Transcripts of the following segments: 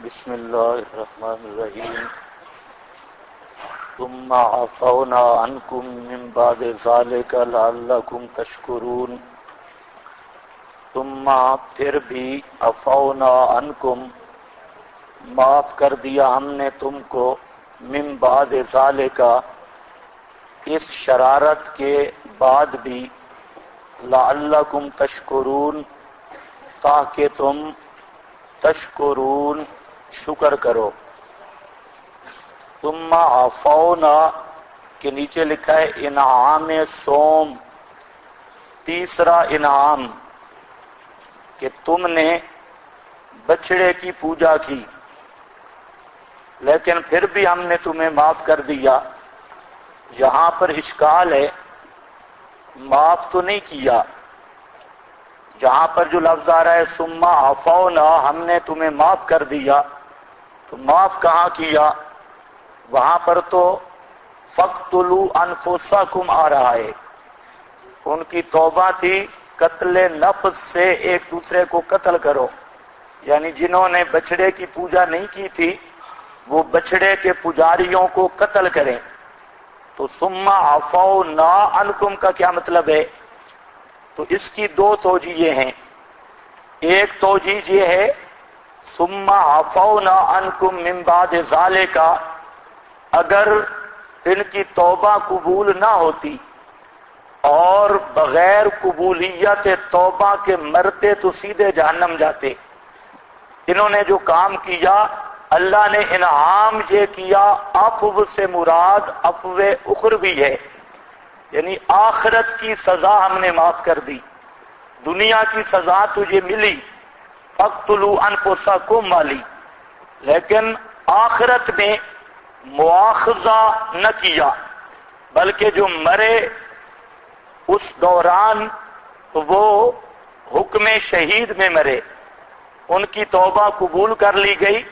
بسم اللہ الرحمن الرحیم ثم عفونا عنکم من بعد ذلک لعلکم تشکرون ثم پھر بھی عفونا عنکم معاف کر دیا ہم نے تم کو من بعد ذلک اس شرارت کے بعد بھی لعلکم تشکرون تاکہ تم تشکرون شکر کرو. ثم عفونا کے نیچے لکھا ہے انعام سوم، تیسرا انعام کہ تم نے بچڑے کی پوجا کی لیکن پھر بھی ہم نے تمہیں معاف کر دیا. یہاں پر اشکال ہے، معاف تو نہیں کیا. جہاں پر جو لفظ آ رہا ہے ثم عفونا ہم نے تمہیں معاف کر دیا، تو معاف کہاں کیا؟ وہاں پر تو فَاقْتُلُوا أَنفُسَكُمْ آ رہا ہے. ان کی توبہ تھی قتل نفس سے ایک دوسرے کو قتل کرو، یعنی جنہوں نے بچڑے کی پوجا نہیں کی تھی وہ بچڑے کے پجاریوں کو قتل کریں. تو ثم عفونا عنکم کا کیا مطلب ہے؟ تو اس کی دو توجیہیں ہیں. ایک توجیہ یہ ہے ثم عفونا عنکم من بعد ذالک، اگر ان کی توبہ قبول نہ ہوتی اور بغیر قبولیت توبہ کے مرتے تو سیدھے جہنم جاتے. انہوں نے جو کام کیا اللہ نے انعام یہ کیا، عفو سے مراد عفو اخروی ہے، یعنی آخرت کی سزا ہم نے معاف کر دی. دنیا کی سزا تجھے ملی فَاقْتُلُوا أَنفُسَكُمْ والی، لیکن آخرت میں مواخذہ نہ کیا، بلکہ جو مرے اس دوران وہ حکم شہید میں مرے، ان کی توبہ قبول کر لی گئی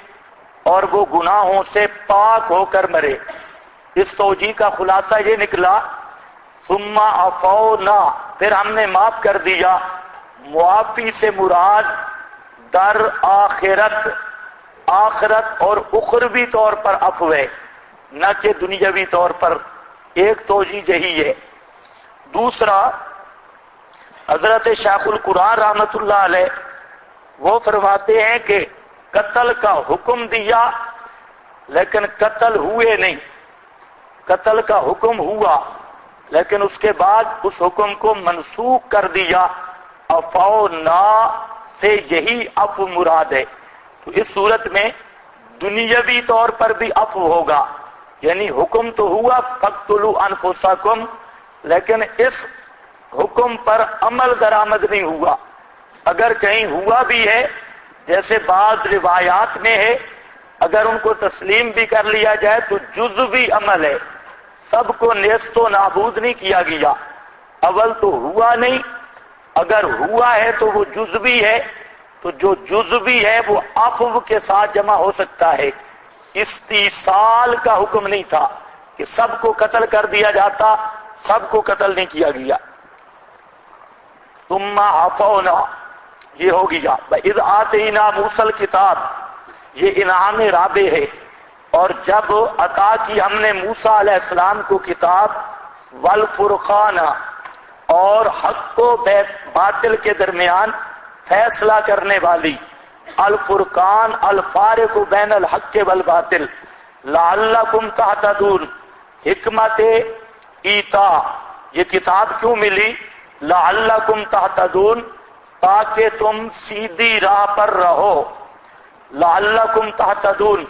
اور وہ گناہوں سے پاک ہو کر مرے. اس توجیہ کا خلاصہ یہ نکلا ثم عفونا پھر ہم نے معاف کر دیا. معافی سے مراد در آخرت اور اخروی طور پر عفو ہے، نہ کہ دنیاوی طور پر. ایک توجیہ یہی ہے. دوسرا حضرت شیخ القرآن رحمۃ اللہ علیہ وہ فرماتے ہیں کہ قتل کا حکم دیا لیکن قتل ہوئے نہیں. قتل کا حکم ہوا لیکن اس کے بعد اس حکم کو منسوخ کر دیا. عفونا سے یہی عفو مراد ہے. تو اس صورت میں دنیاوی طور پر بھی عفو ہوگا، یعنی حکم تو ہوا فَاقْتُلُوا أَنفُسَكُمْ، لیکن اس حکم پر عمل درآمد نہیں ہوا. اگر کہیں ہوا بھی ہے جیسے بعض روایات میں ہے، اگر ان کو تسلیم بھی کر لیا جائے تو جزوی عمل ہے، سب کو نیست و نابود نہیں کیا گیا. اول تو ہوا نہیں، اگر ہوا ہے تو وہ جزوی ہے، تو جو جزوی ہے وہ عفو کے ساتھ جمع ہو سکتا ہے. استیصال کا حکم نہیں تھا کہ سب کو قتل کر دیا جاتا، سب کو قتل نہیں کیا گیا. ثم عفونا یہ ہو گیا. وَإِذْ آتَيْنَا مُوسَى الْكِتَابَ یہ انعام رابع ہے. اور جب عطا کی ہم نے موسیٰ علیہ السلام کو کتاب والفرقان اور حق و باطل کے درمیان فیصلہ کرنے والی، الفرقان الفارق بین الحق والباطل، لعلکم تہتدون حکمت ایتا یہ کتاب کیوں ملی؟ لعلکم تہتدون تاکہ تم سیدھی راہ پر رہو. لعلکم تہتدون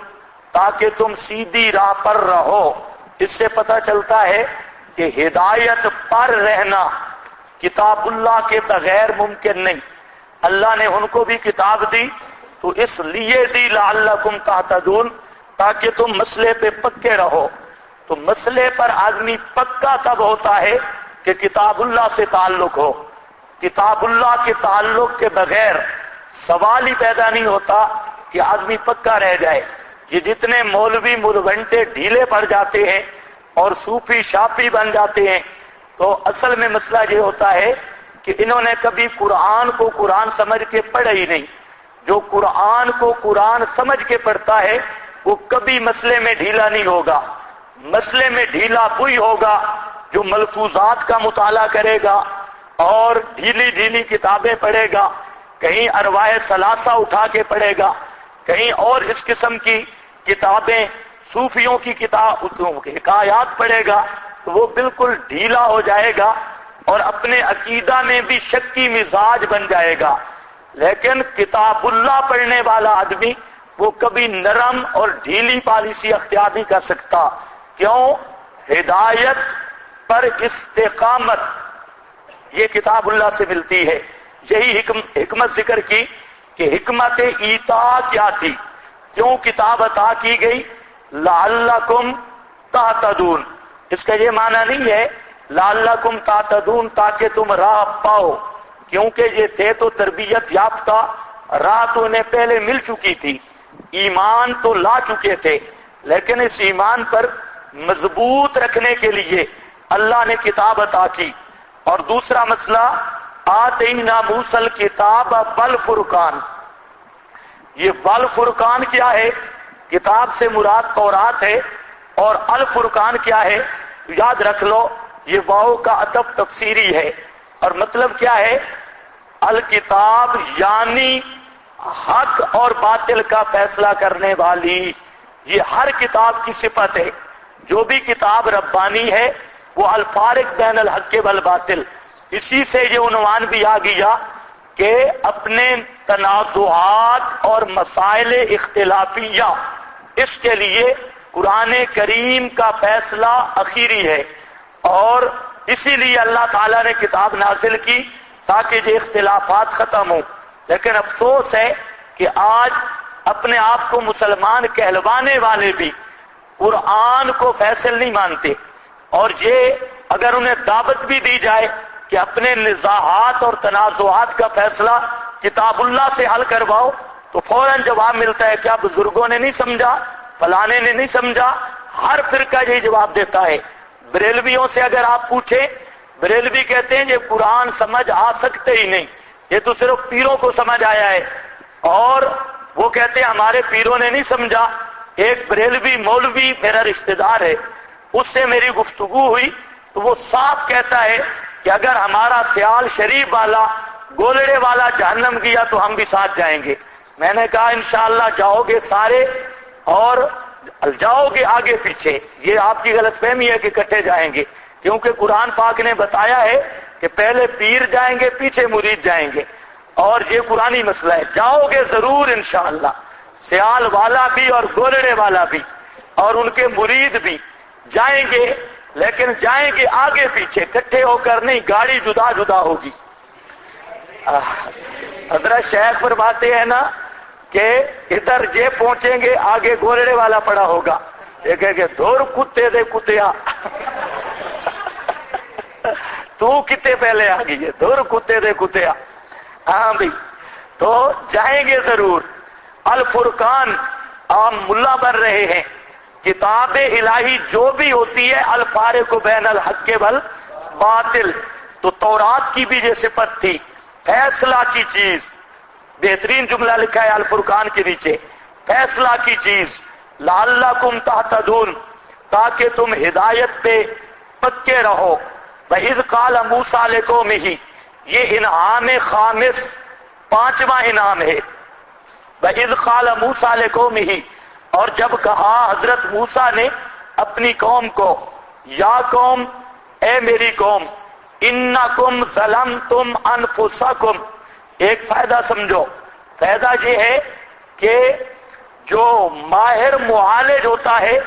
تاکہ تم سیدھی راہ پر رہو. اس سے پتہ چلتا ہے کہ ہدایت پر رہنا کتاب اللہ کے بغیر ممکن نہیں. اللہ نے ان کو بھی کتاب دی تو اس لیے دی لعلکم تہتدون تاکہ تم مسئلے پہ پکے رہو. تو مسئلے پر آدمی پکا تب ہوتا ہے کہ کتاب اللہ سے تعلق ہو. کتاب اللہ کے تعلق کے بغیر سوال ہی پیدا نہیں ہوتا کہ آدمی پکا رہ جائے. یہ جتنے مولوی ملونٹے ڈھیلے پڑ جاتے ہیں اور صوفی شافی بن جاتے ہیں، تو اصل میں مسئلہ یہ ہوتا ہے کہ انہوں نے کبھی قرآن کو قرآن سمجھ کے پڑھا ہی نہیں. جو قرآن کو قرآن سمجھ کے پڑھتا ہے وہ کبھی مسئلے میں ڈھیلا نہیں ہوگا. مسئلے میں ڈھیلا وہی ہوگا جو ملفوظات کا مطالعہ کرے گا اور ڈھیلی ڈھیلی کتابیں پڑھے گا، کہیں ارواح ثلاثہ اٹھا کے پڑھے گا، کہیں اور اس قسم کی کتابیں صوفیوں کی کتاب حکایات پڑھے گا، تو وہ بالکل ڈھیلا ہو جائے گا اور اپنے عقیدہ میں بھی شکی مزاج بن جائے گا. لیکن کتاب اللہ پڑھنے والا آدمی وہ کبھی نرم اور ڈھیلی پالیسی اختیار نہیں کر سکتا. کیوں؟ ہدایت پر استقامت یہ کتاب اللہ سے ملتی ہے. یہی حکمت ذکر کی کہ حکمت ایتا کیا تھی، کیوں کتاب عطا کی گئی؟ لعلکم تہتدون. اس کا یہ معنی نہیں ہے لعلکم تہتدون تاکہ تم راہ پاؤ، کیونکہ یہ تھے تو تربیت یافتہ، راہ تو انہیں پہلے مل چکی تھی، ایمان تو لا چکے تھے، لیکن اس ایمان پر مضبوط رکھنے کے لیے اللہ نے کتاب عطا کی. اور دوسرا مسئلہ آتینا موسی الکتاب والفرقان. یہ والفرقان کیا ہے؟ کتاب سے مراد تورات ہے، اور الفرقان کیا ہے؟ یاد رکھ لو یہ واو کا عطف تفسیری ہے، اور مطلب کیا ہے؟ الکتاب یعنی حق اور باطل کا فیصلہ کرنے والی. یہ ہر کتاب کی صفت ہے. جو بھی کتاب ربانی ہے وہ الفارق بین الحق والباطل. اسی سے یہ عنوان بھی آ گیا کہ اپنے تنازعات اور مسائل اختلافیہ اس کے لیے قرآن کریم کا فیصلہ اخیری ہے، اور اسی لیے اللہ تعالیٰ نے کتاب نازل کی تاکہ یہ اختلافات ختم ہوں. لیکن افسوس ہے کہ آج اپنے آپ کو مسلمان کہلوانے والے بھی قرآن کو فیصل نہیں مانتے، اور یہ اگر انہیں دعوت بھی دی جائے کہ اپنے نزاعات اور تنازعات کا فیصلہ کتاب اللہ سے حل کرواؤ تو فوراً جواب ملتا ہے کیا بزرگوں نے نہیں سمجھا، فلانے نے نہیں سمجھا. ہر فرقہ یہی جواب دیتا ہے. بریلویوں سے اگر آپ پوچھیں، بریلوی کہتے ہیں یہ قرآن سمجھ آ سکتے ہی نہیں، یہ تو صرف پیروں کو سمجھ آیا ہے. اور وہ کہتے ہیں ہمارے پیروں نے نہیں سمجھا. ایک بریلوی مولوی میرا رشتہ دار ہے، اس سے میری گفتگو ہوئی تو وہ صاف کہتا ہے کہ اگر ہمارا سیال شریف والا گولڑے والا جہنم گیا تو ہم بھی ساتھ جائیں گے. میں نے کہا انشاءاللہ جاؤ گے سارے، اور جاؤ گے آگے پیچھے. یہ آپ کی غلط فہمی ہے کہ کٹے جائیں گے، کیونکہ قرآن پاک نے بتایا ہے کہ پہلے پیر جائیں گے پیچھے مرید جائیں گے، اور یہ قرآنی مسئلہ ہے. جاؤ گے ضرور انشاءاللہ، سیال والا بھی اور گولڑے والا بھی اور ان کے مرید بھی جائیں گے، لیکن جائیں گے آگے پیچھے، کٹھے ہو کر نہیں. گاڑی جدا جدا ہوگی. حضرت شیخ فرماتے ہیں نا کہ ادھر یہ پہنچیں گے آگے گولڑے والا پڑا ہوگا، یہ کہے کہ دور کتے دے کتیا تو کتے پہلے آ گئی ہے، دور کتے دے کتیا. ہاں بھائی، تو جائیں گے ضرور. الفرقان عام ملا بن رہے ہیں. کتاب الہی جو بھی ہوتی ہے الفارق بین الحق والباطل، تو تورات کی بھی یہ صفت تھی، فیصلہ کی چیز. بہترین جملہ لکھا ہے الفرقان کے نیچے، فیصلہ کی چیز. لعلکم تہتدون تاکہ تم ہدایت پہ پکے رہو. وَإِذْ قَالَ مُوسَىٰ لِقَوْمِهِ، یہ انعام خامس، پانچواں انعام ہے. وَإِذْ قَالَ مُوسَىٰ لِقَوْمِهِ، اور جب کہا حضرت موسیٰ نے اپنی قوم کو، یا قوم، اے میری قوم، انکم ظلمتم انفسکم. ایک فائدہ سمجھو، فائدہ یہ ہے کہ جو ماہر معالج ہوتا ہے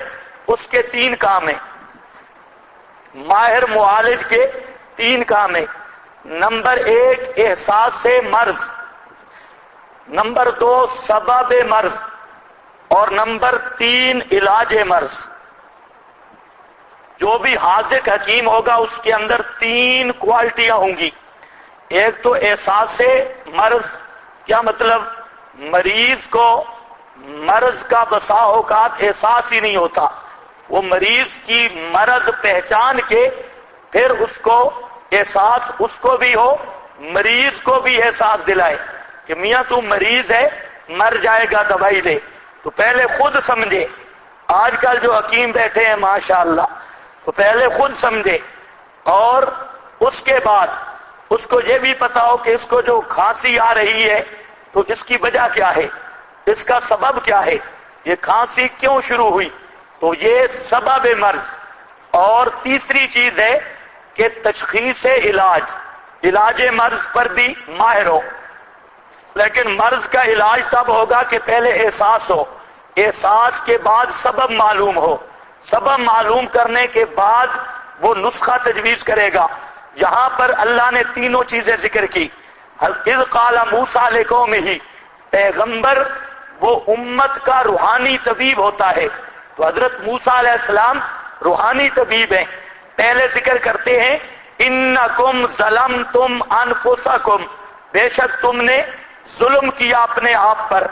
اس کے 3 کام ہیں. ماہر معالج کے 3 کام ہیں. نمبر 1 احساس مرض، نمبر 2 سبب مرض، اور نمبر 3 علاج مرض. جو بھی حاذق حکیم ہوگا اس کے اندر 3 کوالٹیاں ہوں گی. ایک تو احساس مرض، کیا مطلب؟ مریض کو مرض کا بسا اوقات احساس ہی نہیں ہوتا. وہ مریض کی مرض پہچان کے پھر اس کو احساس، اس کو بھی ہو، مریض کو بھی احساس دلائے کہ میاں تو مریض ہے مر جائے گا دوائی دے، تو پہلے خود سمجھے. آج کل جو حکیم بیٹھے ہیں ماشاءاللہ، تو پہلے خود سمجھے اور اس کے بعد اس کو یہ بھی پتا ہو کہ اس کو جو کھانسی آ رہی ہے تو اس کی وجہ کیا ہے، اس کا سبب کیا ہے، یہ کھانسی کیوں شروع ہوئی، تو یہ سبب مرض. اور تیسری چیز ہے کہ تشخیص علاج مرض پر بھی ماہر ہو. لیکن مرض کا علاج تب ہوگا کہ پہلے احساس ہو، احساس کے بعد سبب معلوم ہو، سبب معلوم کرنے کے بعد وہ نسخہ تجویز کرے گا. یہاں پر اللہ نے تینوں چیزیں ذکر کی. اذ قال موسیٰ لقومہ، پیغمبر وہ امت کا روحانی طبیب ہوتا ہے. تو حضرت موسیٰ علیہ السلام روحانی طبیب ہیں. پہلے ذکر کرتے ہیں انکم ظلمتم انفسکم، بے شک تم نے ظلم کیا اپنے آپ پر،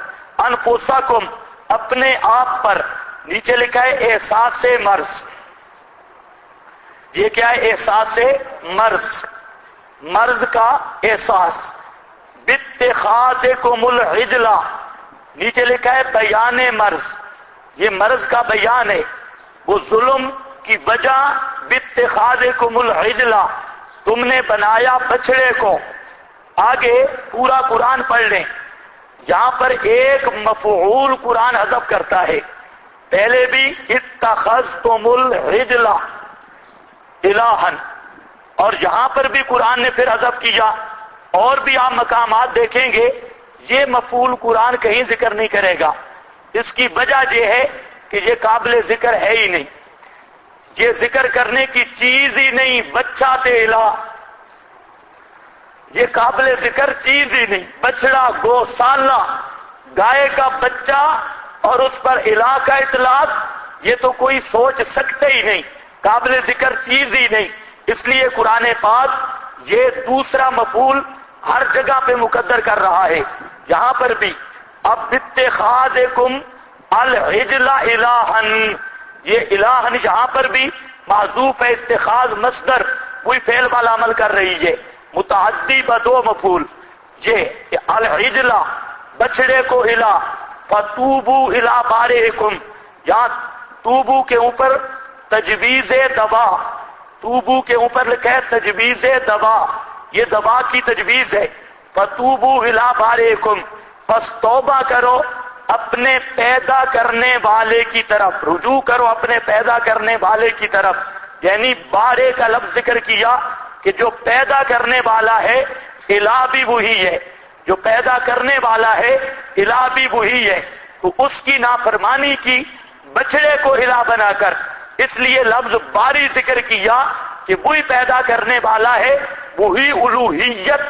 انفسکم اپنے آپ پر. نیچے لکھا ہے احساس مرض. یہ کیا ہے؟ احساس مرض، مرض کا احساس. باتخاذکم العجل، نیچے لکھا ہے بیان مرض. یہ مرض کا بیان ہے، وہ ظلم کی وجہ. باتخاذکم العجل، تم نے بنایا بچڑے کو. آگے پورا قرآن پڑھ لیں، یہاں پر ایک مفعول قرآن حذف کرتا ہے. پہلے بھی اتخذتم العجل الہن، اور یہاں پر بھی قرآن نے پھر حذف کیا. اور بھی آپ مقامات دیکھیں گے یہ مفعول قرآن کہیں ذکر نہیں کرے گا. اس کی وجہ یہ ہے کہ یہ قابل ذکر ہے ہی نہیں، یہ ذکر کرنے کی چیز ہی نہیں. بچہ تے الہ، یہ قابل ذکر چیز ہی نہیں. بچڑا، گوسالہ، گائے کا بچہ اور اس پر الہ کا اطلاق، یہ تو کوئی سوچ سکتے ہی نہیں، قابل ذکر چیز ہی نہیں. اس لیے قرآن پاک یہ دوسرا مفعول ہر جگہ پہ مقدر کر رہا ہے. یہاں پر بھی اب اتخاذکم العجل الہن، یہ الہن یہاں پر بھی معذوف ہے. اتخاذ مصدر وہی فعل والا عمل کر رہی ہے، متعدی بدو مفعول. یہ العجل بچڑے کو الہ، فتوبو الی بارئکم، یہاں توبو کے اوپر تجویز دوا، توبو کے اوپر لکھا ہے تجویز دوا، یہ دوا کی تجویز ہے. فتوبو الی بارئکم، پس توبہ کرو اپنے پیدا کرنے والے کی طرف، رجوع کرو اپنے پیدا کرنے والے کی طرف. یعنی بارے کا لفظ ذکر کیا کہ جو پیدا کرنے والا ہے الہ بھی وہی ہے، جو پیدا کرنے والا ہے الہ بھی وہی ہے. تو اس کی نافرمانی کی بچڑے کو الہ بنا کر، اس لیے لفظ باری ذکر کیا کہ وہی پیدا کرنے والا ہے، وہی الوہیت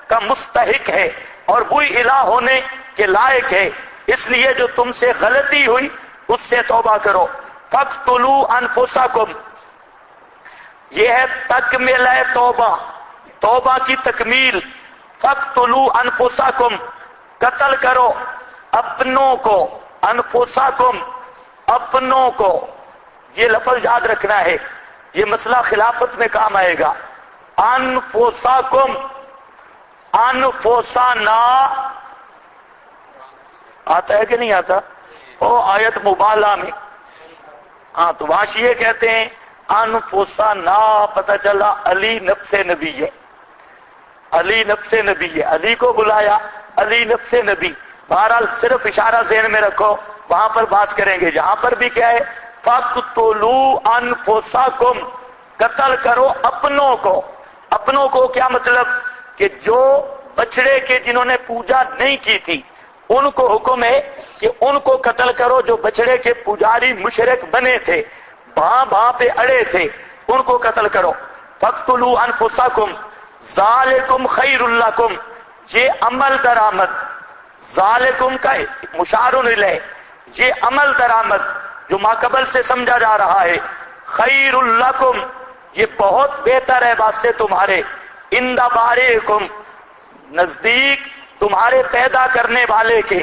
کا مستحق ہے اور وہی الہ ہونے کے لائق ہے. اس لیے جو تم سے غلطی ہوئی اس سے توبہ کرو. فاقتلوا انفسکم، یہ ہے تکملہ توبہ، توبہ کی تکمیل. فاقتلوا انفسکم، قتل کرو اپنوں کو. انفسکم، اپنوں کو، یہ لفظ یاد رکھنا ہے، یہ مسئلہ خلافت میں کام آئے گا. انفسکم، انفسنا آتا ہے کہ نہیں آتا؟ او آیت مبالغہ میں. ہاں تو واشیے کہتے ہیں انفسنا، پتہ چلا علی نفس نبی ہے، علی نفس نبی ہے، علی کو بلایا علی نفس نبی. بہرحال صرف اشارہ ذہن میں رکھو، وہاں پر بات کریں گے. یہاں پر بھی کیا ہے؟ فَاقْتُلُوا أَنفُسَكُمْ، قتل کرو اپنوں کو. اپنوں کو کیا مطلب؟ کہ جو بچڑے کے جنہوں نے پوجا نہیں کی تھی ان کو حکم ہے کہ ان کو قتل کرو، جو بچڑے کے پجاری مشرک بنے تھے، بھاں پہ اڑے تھے، ان کو قتل کرو. فَاقْتُلُوا أَنفُسَكُمْ ذَلِكُمْ خَيْرٌ لَكُمْ، یہ عمل درآمد، ذالکم کا مشار الیہ، یہ عمل درآمد جو ماقبل سے سمجھا جا رہا ہے. خیر لکم، یہ بہت بہتر ہے واسطے تمہارے. عند بارئکم، نزدیک تمہارے پیدا کرنے والے کے،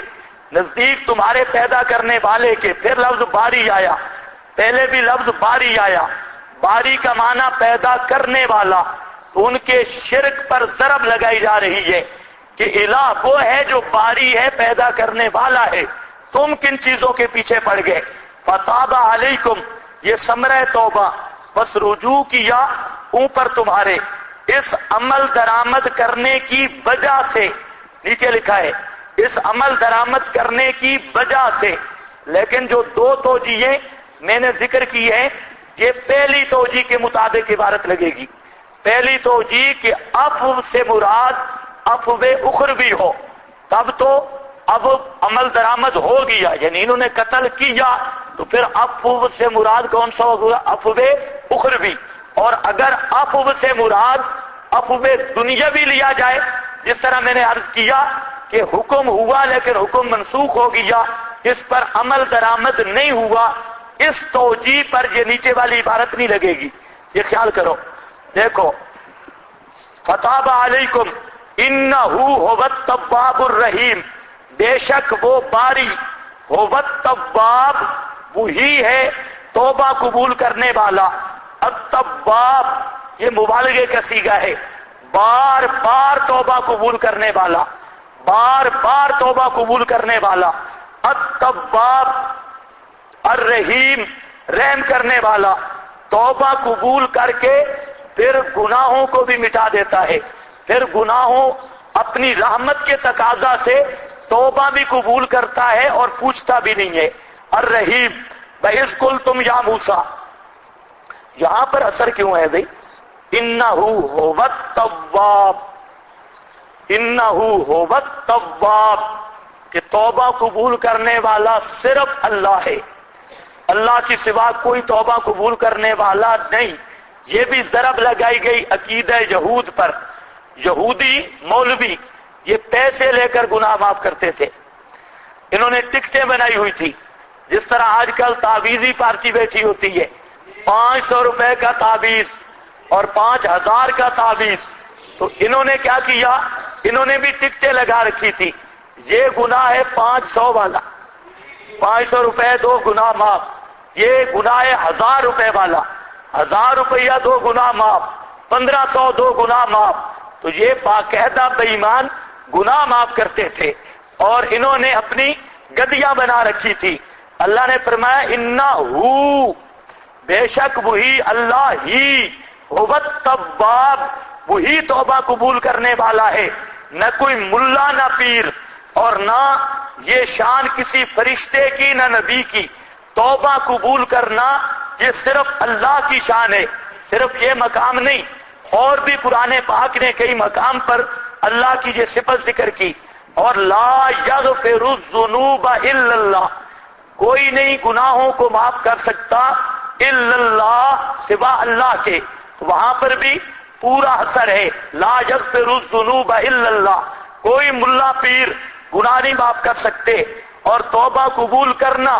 نزدیک تمہارے پیدا کرنے والے کے. پھر لفظ باری آیا، پہلے بھی لفظ باری آیا. باری کا معنی پیدا کرنے والا. تو ان کے شرک پر ضرب لگائی جا رہی ہے کہ الہ وہ ہے جو باری ہے، پیدا کرنے والا ہے، تم کن چیزوں کے پیچھے پڑ گئے؟ فتاب علیکم، یہ ثمرہ توبہ، بس رجوع کیا اوپر تمہارے اس عمل درآمد کرنے کی وجہ سے، نیچے لکھا ہے اس عمل درآمد کرنے کی وجہ سے۔ لیکن جو دو توجیہیں میں نے ذکر کی ہیں، یہ پہلی توجیہ کے مطابق عبارت لگے گی۔ پہلی توجیہ کہ عفو سے مراد عفو اخروی ہو، تب تو اب عمل درآمد ہو گیا، یعنی انہوں نے قتل کیا تو پھر عفو سے مراد کون سا ہوگا؟ عفو اخروی۔ اور اگر عفو سے مراد عفو دنیاوی لیا جائے، جس طرح میں نے عرض کیا کہ حکم ہوا لیکن حکم منسوخ ہو گیا، اس پر عمل درآمد نہیں ہوا، اس توجیہ پر یہ نیچے والی عبارت نہیں لگے گی۔ یہ خیال کرو، دیکھو فتاب علیکم انہ هو التواب الرحیم، بے شک وہ باری، هو التواب وہی ہے توبہ قبول کرنے والا، التواب یہ مبالغے کا صیغہ ہے، بار بار توبہ قبول کرنے والا، بار بار توبہ قبول کرنے والا، التواب الرحیم رحم کرنے والا، توبہ قبول کر کے پھر گناہوں کو بھی مٹا دیتا ہے، پھر گناہوں اپنی رحمت کے تقاضا سے توبہ بھی قبول کرتا ہے اور پوچھتا بھی نہیں ہے۔ الرحیم وَإِذْ قُلْتُمْ يَا موسیٰ، یہاں پر اثر کیوں ہے بھئی؟ اِنَّهُ هُوَ التَّوَّابُ، اِنَّهُ هُوَ التَّوَّابُ کہ توبہ قبول کرنے والا صرف اللہ ہے، اللہ کی سوا کوئی توبہ قبول کرنے والا نہیں۔ یہ بھی ضرب لگائی گئی عقیدہ یہود پر۔ یہودی مولوی یہ پیسے لے کر گناہ معاف کرتے تھے، انہوں نے ٹکٹیں بنائی ہوئی تھی، جس طرح آج کل تعویذی پارٹی بیٹھی ہوتی ہے، 500 روپے کا تعویذ اور 5000 کا تعویذ، تو انہوں نے کیا کیا؟ انہوں نے بھی ٹکٹیں لگا رکھی تھی، یہ گناہ ہے 500 والا، 500 روپے دو گناہ معاف، یہ گناہ ہے 1000 روپے والا، 1000 روپیہ دو گناہ معاف، 1500 دو گناہ معاف۔ تو یہ باقاعدہ بے ایمان گناہ معاف کرتے تھے، اور انہوں نے اپنی گدیاں بنا رکھی تھی۔ اللہ نے فرمایا انہو، بے شک وہی اللہ ہی، هو التواب وہی توبہ قبول کرنے والا ہے، نہ کوئی ملا نہ پیر، اور نہ یہ شان کسی فرشتے کی نہ نبی کی۔ توبہ قبول کرنا یہ صرف اللہ کی شان ہے، صرف یہ مقام نہیں، اور بھی قرآن پاک نے کئی مقام پر اللہ کی یہ صفت ذکر کی۔ اور لا یغفر الذنوب الا اللہ، کوئی نہیں گناہوں کو معاف کر سکتا الا اللہ، سوا اللہ کے۔ وہاں پر بھی پورا اثر ہے، لا یغفر الذنوب الا اللہ، کوئی ملا پیر گناہ نہیں معاف کر سکتے، اور توبہ قبول کرنا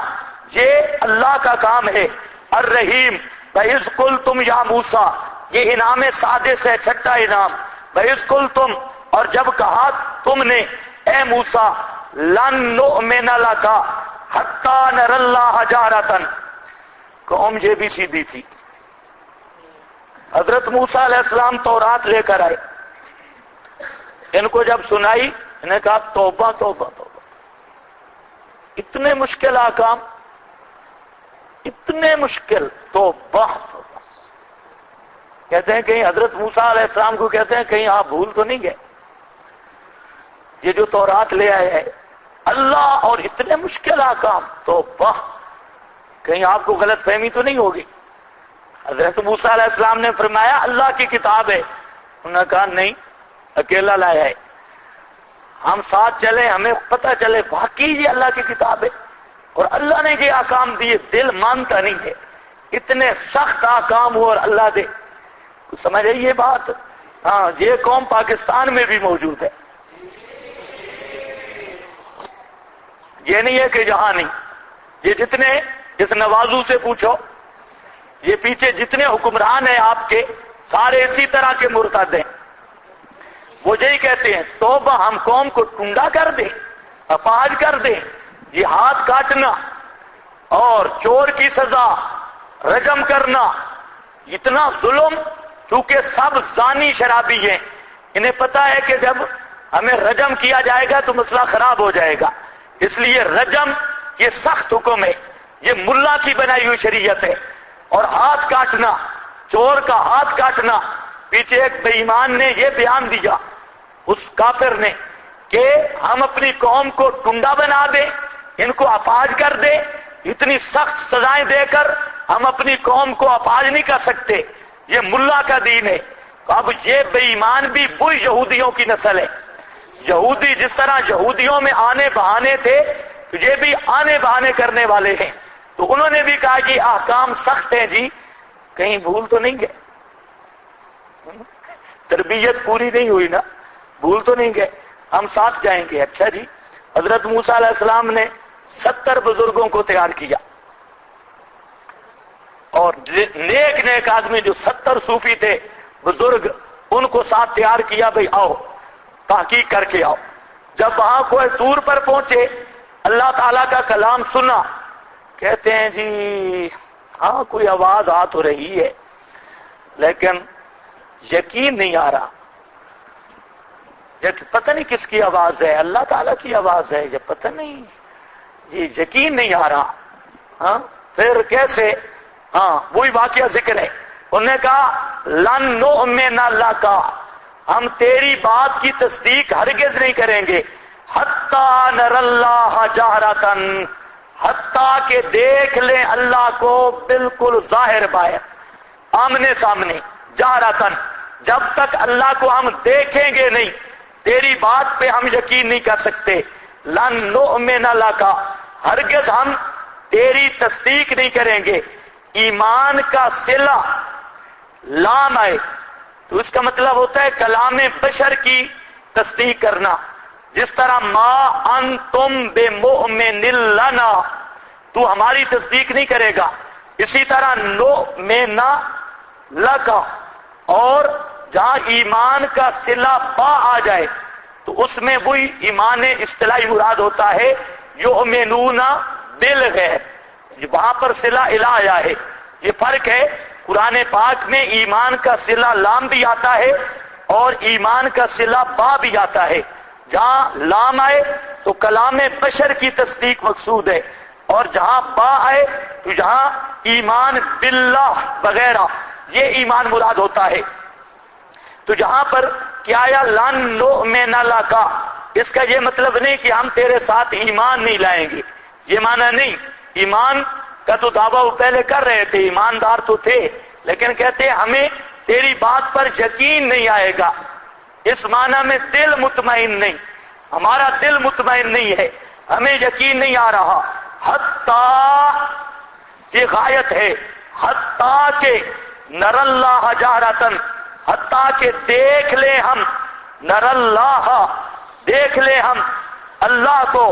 یہ اللہ کا کام ہے۔ الرحیم وَإِذْ قُلْتُمْ يَا موسیٰ، یہ انعام سادس ہے، چھٹا انعام۔ وَإِذْ قُلْتُمْ، اور جب کہا تم نے اے موسیٰ، لَن نُؤْمِنَ لَكَ حَتَّى نَرَى اللَّهَ جَهْرَةً، قوم یہ بھی سیدھی تھی۔ حضرت موسیٰ علیہ السلام تورات لے کر آئے، ان کو جب سنائی انہیں کہا توبہ توبہ توبہ، اتنے مشکل احکام، اتنے مشکل، توبہ توبہ۔ کہتے ہیں کہیں حضرت موسیٰ علیہ السلام کو کہتے ہیں کہیں آپ بھول تو نہیں گئے، یہ جو تورات لے آئے ہیں اللہ، اور اتنے مشکل احکام، توبہ، کہیں آپ کو غلط فہمی تو نہیں ہوگی؟ حضرت موسیٰ علیہ السلام نے فرمایا اللہ کی کتاب ہے، انہوں نے کہا نہیں، اکیلا لایا ہے، ہم ساتھ چلے، ہمیں پتہ چلے واقعی یہ اللہ کی کتاب ہے اور اللہ نے یہ احکام دیے، دل مانتا نہیں ہے، اتنے سخت احکام ہو اور اللہ دے، سمجھ آئی یہ بات؟ ہاں، یہ قوم پاکستان میں بھی موجود ہے، یہ نہیں ہے کہ جہاں نہیں، یہ جتنے، اس نوازو سے پوچھو، یہ پیچھے جتنے حکمران ہیں آپ کے، سارے اسی طرح کے مرتد ہیں، وہ یہی کہتے ہیں توبہ، ہم قوم کو ٹنڈا کر دیں، افاج کر دیں، یہ ہاتھ کاٹنا اور چور کی سزا رجم کرنا، اتنا ظلم، چونکہ سب زانی شرابی ہیں، انہیں پتا ہے کہ جب ہمیں رجم کیا جائے گا تو مسئلہ خراب ہو جائے گا، اس لیے رجم یہ سخت حکم ہے، یہ ملا کی بنائی ہوئی شریعت ہے۔ اور ہاتھ کاٹنا، چور کا ہاتھ کاٹنا، پیچھے ایک بے ایمان نے یہ بیان دیا اس کافر نے کہ ہم اپنی قوم کو ٹنڈا بنا دیں، ان کو اپاہج کر دیں، اتنی سخت سزائیں دے کر ہم اپنی قوم کو اپاہج نہیں کر سکتے، یہ ملا کا دین ہے۔ اب یہ بے ایمان بھی وہی یہودیوں کی نسل ہے۔ یہودی جس طرح یہودیوں میں آنے بہانے تھے، تو یہ بھی آنے بہانے کرنے والے ہیں، تو انہوں نے بھی کہا کہ احکام سخت ہیں جی، کہیں بھول تو نہیں گئے، تربیت پوری نہیں ہوئی نا، بھول تو نہیں گئے، ہم ساتھ جائیں گے۔ اچھا جی، حضرت موسیٰ علیہ السلام نے 70 بزرگوں کو تیار کیا، اور نیک نیک آدمی جو 70 صوفی تھے بزرگ، ان کو ساتھ تیار کیا، بھئی آؤ تحقیق کر کے آؤ۔ جب وہاں کوئی دور پر پہنچے، اللہ تعالیٰ کا کلام سنا، کہتے ہیں جی ہاں کوئی آواز آ تو رہی ہے لیکن یقین نہیں آ رہا، پتہ نہیں کس کی آواز ہے، اللہ تعالیٰ کی آواز ہے یا پتہ نہیں، جی یقین نہیں آ رہا۔ ہاں پھر کیسے؟ ہاں وہی واقعہ ذکر ہے، انہوں نے کہا لن نؤمن لک، ہم تیری بات کی تصدیق ہرگز نہیں کریں گے، حتی نر اللہ جہرتن، حتیٰ کہ دیکھ لیں اللہ کو بالکل ظاہر باہر، آمنے سامنے، جہرتن، جب تک اللہ کو ہم دیکھیں گے نہیں تیری بات پہ ہم یقین نہیں کر سکتے۔ لن نؤمن لک، ہرگز ہم تیری تصدیق نہیں کریں گے۔ ایمان کا صلہ لام ہے تو اس کا مطلب ہوتا ہے کلام بشر کی تصدیق کرنا، جس طرح ما انتم بمؤمن لنا، تو ہماری تصدیق نہیں کرے گا، اسی طرح نؤمن لک، اور جہاں ایمان کا صلہ با آ جائے تو اس میں وہی ایمان اصطلاحی مراد ہوتا ہے، یؤمنون بالغیب، وہاں پر صلہ الہ آیا ہے۔ یہ فرق ہے، قرآن پاک میں ایمان کا صلہ لام بھی آتا ہے اور ایمان کا صلہ با بھی آتا ہے۔ جہاں لام آئے تو کلام بشر کی تصدیق مقصود ہے، اور جہاں با آئے تو جہاں ایمان باللہ وغیرہ یہ ایمان مراد ہوتا ہے۔ تو جہاں پر کیا آیا لن نؤمن لک، اس کا یہ مطلب نہیں کہ ہم تیرے ساتھ ایمان نہیں لائیں گے، یہ معنی نہیں۔ ایمان کا تو دعویٰ وہ پہلے کر رہے تھے، ایماندار تو تھے، لیکن کہتے ہیں ہمیں تیری بات پر یقین نہیں آئے گا، اس معنی میں دل مطمئن نہیں، ہمارا دل مطمئن نہیں ہے، ہمیں یقین نہیں آ رہا۔ حتیٰ یہ غایت ہے، حتیٰ کہ نر اللہ جہرتن، حتیٰ کہ دیکھ لیں ہم، نر اللہ دیکھ لیں ہم اللہ کو،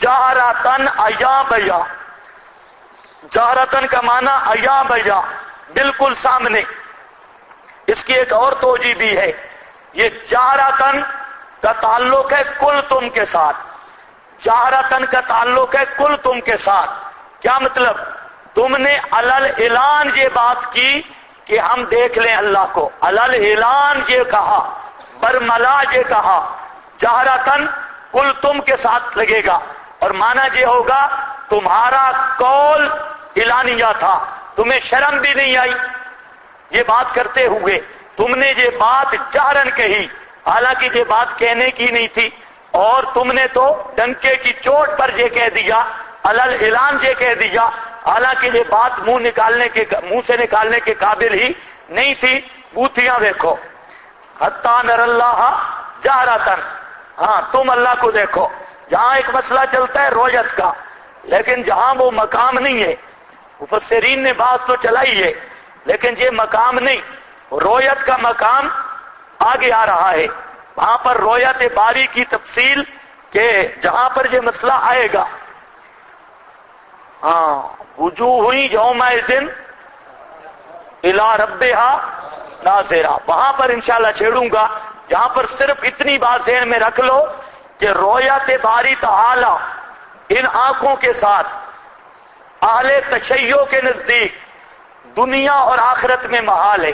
جہرتن عیاں بیاں، جہرتن کا معنی عیاں بیاں، بالکل سامنے۔ اس کی ایک اور توجہ بھی ہے، یہ جہرتن کا تعلق ہے کل تم کے ساتھ، جہرتن کا تعلق ہے کل تم کے ساتھ۔ کیا مطلب؟ تم نے علل اعلان یہ بات کی کہ ہم دیکھ لیں اللہ کو، علل اعلان یہ کہا، برملا یہ کہا، جہرتن کل تم کے ساتھ لگے گا، اور معنی یہ ہوگا تمہارا قول اعلانیہ تھا، تمہیں شرم بھی نہیں آئی یہ بات کرتے ہوئے، تم نے یہ بات جہرن کہی، حالانکہ یہ بات کہنے کی نہیں تھی، اور تم نے تو ڈنکے کی چوٹ پر یہ کہہ دیا، علل اعلان یہ کہہ دیا، حالانکہ یہ بات منہ سے نکالنے کے قابل ہی نہیں تھی۔ بوتیاں دیکھو، حتیٰ نر اللہ جہرتن، ہاں تم اللہ کو دیکھو۔ جہاں ایک مسئلہ چلتا ہے رویت کا، لیکن جہاں وہ مقام نہیں ہے، مفسرین نے بات تو چلائی ہے لیکن یہ مقام نہیں، رویت کا مقام آگے آ رہا ہے، وہاں پر رویت باری کی تفصیل کہ جہاں پر یہ مسئلہ آئے گا، ہاں وجوہ یومئذ الی ربہا ناظرہ، وہاں پر انشاءاللہ چھیڑوں گا۔ جہاں پر صرف اتنی بات ذہن میں رکھ لو کہ رویت باری تعالی ان آنکھوں کے ساتھ اہل تشیع کے نزدیک دنیا اور آخرت میں محال ہے۔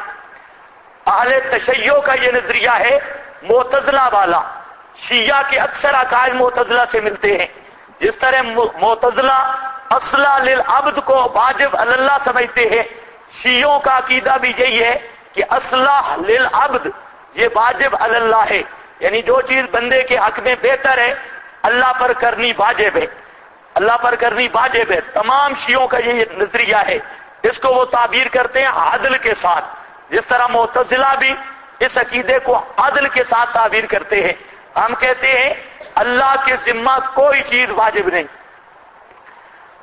اہل تشیع کا یہ نظریہ ہے، معتزلہ والا، شیعہ کے اکثر عقائد معتزلہ سے ملتے ہیں. جس طرح معتزلہ اصلہ للعبد کو واجب علی اللہ سمجھتے ہیں، شیعوں کا عقیدہ بھی یہی ہے کہ اصلہ للعبد یہ واجب علی اللہ ہے، یعنی جو چیز بندے کے حق میں بہتر ہے اللہ پر کرنی واجب ہے، اللہ پر کرنی واجب ہے. تمام شیعوں کا یہ نظریہ ہے. اس کو وہ تعبیر کرتے ہیں عدل کے ساتھ، جس طرح معتزلہ بھی اس عقیدے کو عدل کے ساتھ تعبیر کرتے ہیں. ہم کہتے ہیں اللہ کے ذمہ کوئی چیز واجب نہیں.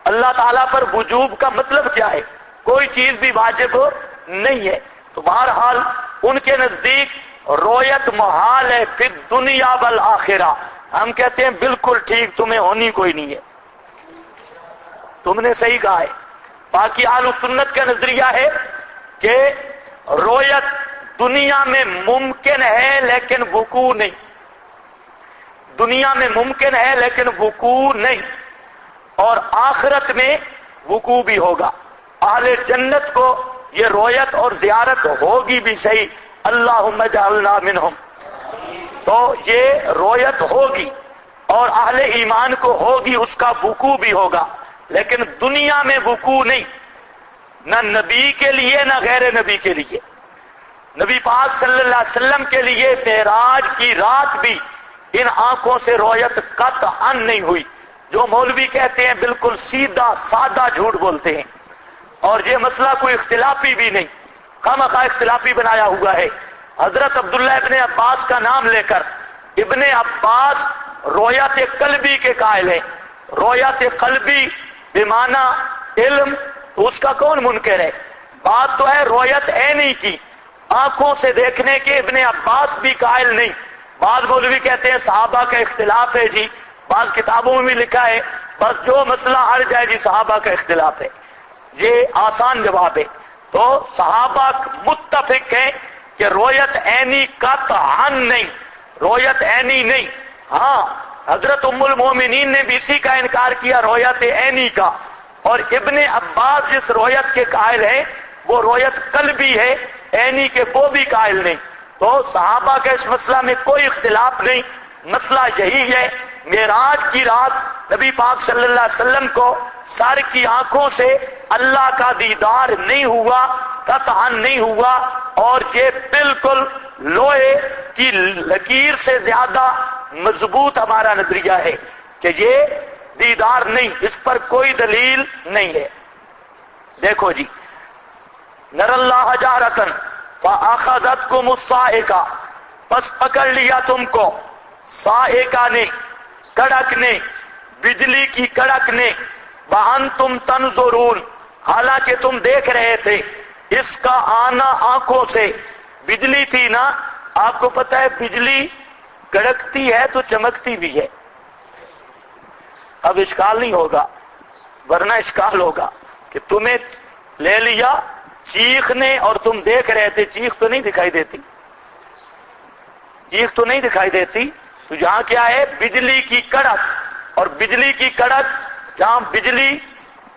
اللہ تعالیٰ پر وجوب کا مطلب کیا ہے؟ کوئی چیز بھی واجب نہیں ہے. تو بہرحال ان کے نزدیک رویت محال ہے فی الدنیا والآخرہ. ہم کہتے ہیں بالکل ٹھیک، تمہیں ہونی کوئی نہیں ہے، تم نے صحیح کہا ہے. باقی اہل سنت کا نظریہ ہے کہ رویت دنیا میں ممکن ہے لیکن وقوع نہیں، دنیا میں ممکن ہے لیکن وقوع نہیں، اور آخرت میں وقوع بھی ہوگا. اہل جنت کو یہ رویت اور زیارت ہوگی بھی صحیح، اللہم اجعلنا منہم. تو یہ رویت ہوگی اور اہل ایمان کو ہوگی، اس کا وقوع بھی ہوگا، لیکن دنیا میں وقوع نہیں، نہ نبی کے لیے نہ غیر نبی کے لیے. نبی پاک صلی اللہ علیہ وسلم کے لیے معراج کی رات بھی ان آنکھوں سے رویت قطعاً نہیں ہوئی. جو مولوی کہتے ہیں بالکل سیدھا سادہ جھوٹ بولتے ہیں، اور یہ مسئلہ کوئی اختلافی بھی نہیں، خامخواہ اختلافی بنایا ہوا ہے. حضرت عبداللہ ابن عباس کا نام لے کر ابن عباس رویت قلبی کے قائل ہیں. رویت قلبی بمعنی علم، تو اس کا کون منکر ہے؟ بات تو ہے رویت عینی کی، آنکھوں سے دیکھنے کے ابن عباس بھی قائل نہیں. بعض مولوی کہتے ہیں صحابہ کا اختلاف ہے جی، بعض کتابوں میں بھی لکھا ہے بس جو مسئلہ اڑ جائے جی صحابہ کا اختلاف ہے. یہ آسان جواب ہے. تو صحابہ متفق ہیں کہ رویت عینی قطعاً نہیں، رویت عینی نہیں. ہاں حضرت ام المومنین نے بھی اسی کا انکار کیا، رویت عینی کا. اور ابن عباس جس رویت کے قائل ہیں وہ رویت قلبی ہے، عینی کے وہ بھی قائل نہیں. تو صحابہ کا اس مسئلہ میں کوئی اختلاف نہیں. مسئلہ یہی ہے معراج کی رات نبی پاک صلی اللہ علیہ وسلم کو سر کی آنکھوں سے اللہ کا دیدار نہیں ہوا، قطعاً نہیں ہوا. اور یہ بالکل لوہے کی لکیر سے زیادہ مضبوط ہمارا نظریہ ہے کہ یہ دیدار نہیں، اس پر کوئی دلیل نہیں ہے. دیکھو جی، نر اللہ جارتن فاخذتکم الصاعقہ، پس پکڑ لیا تم کو صاعقہ نے، کڑک نے، بجلی کی کڑک نے، وانتم تنظرون، حالانکہ تم دیکھ رہے تھے. اس کا آنا آنکھوں سے، بجلی تھی نا، آپ کو پتہ ہے بجلی کڑکتی ہے تو چمکتی بھی ہے. اب اشکال نہیں ہوگا، ورنہ اشکال ہوگا کہ تمہیں لے لیا چیخنے اور تم دیکھ رہے تھے، چیخ تو نہیں دکھائی دیتی، چیخ تو نہیں دکھائی دیتی. تو یہاں کیا ہے؟ بجلی کی کڑک. اور بجلی کی کڑک، جہاں بجلی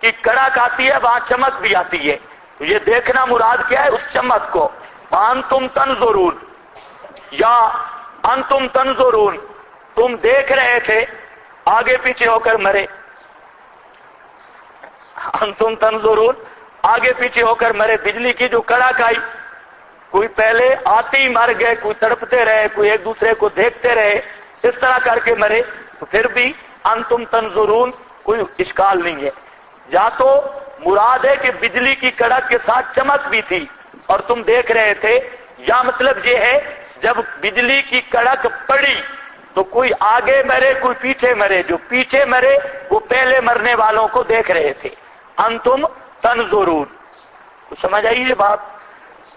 کی کڑک آتی ہے وہاں چمک بھی آتی ہے. تو یہ دیکھنا مراد کیا ہے؟ اس چمک کو. انتم تنظرون یا انتم تنظرون، تم دیکھ رہے تھے، آگے پیچھے ہو کر مرے. انتم تنظرون، آگے پیچھے ہو کر مرے. بجلی کی جو کڑک آئی، کوئی پہلے آتے ہی مر گئے، کوئی تڑپتے رہے، کوئی ایک دوسرے کو دیکھتے رہے، اس طرح کر کے مرے. تو پھر بھی انتم تنظرون کوئی اشکال نہیں ہے. یا تو مراد ہے کہ بجلی کی کڑک کے ساتھ چمک بھی تھی اور تم دیکھ رہے تھے، یا مطلب یہ ہے جب بجلی کی کڑک پڑی تو کوئی آگے مرے کوئی پیچھے مرے، جو پیچھے مرے وہ پہلے مرنے والوں کو دیکھ رہے تھے. انتم تنظرون. تو سمجھ آئی یہ بات؟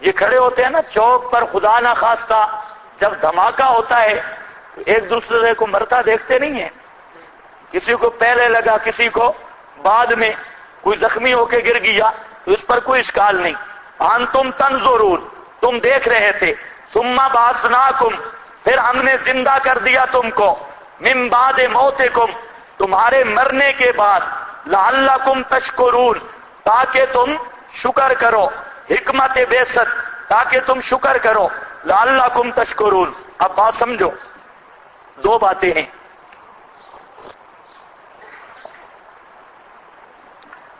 یہ کھڑے ہوتے ہیں نا چوک پر، خدا نہ خواستہ جب دھماکہ ہوتا ہے تو ایک دوسرے کو مرتا دیکھتے نہیں ہیں، کسی کو پہلے لگا کسی کو بعد میں، کوئی زخمی ہو کے گر گیا، تو اس پر کوئی اشکال نہیں. انتم تنظرون، تم دیکھ رہے تھے. ثم بعثناکم، پھر ہم نے زندہ کر دیا تم کو، من بعد موتکم، تمہارے مرنے کے بعد، لعلکم تشکرون، تاکہ تم شکر کرو، حکمت بعثت، تاکہ تم شکر کرو، لعلکم تشکرون. اب بات سمجھو، دو باتیں ہیں.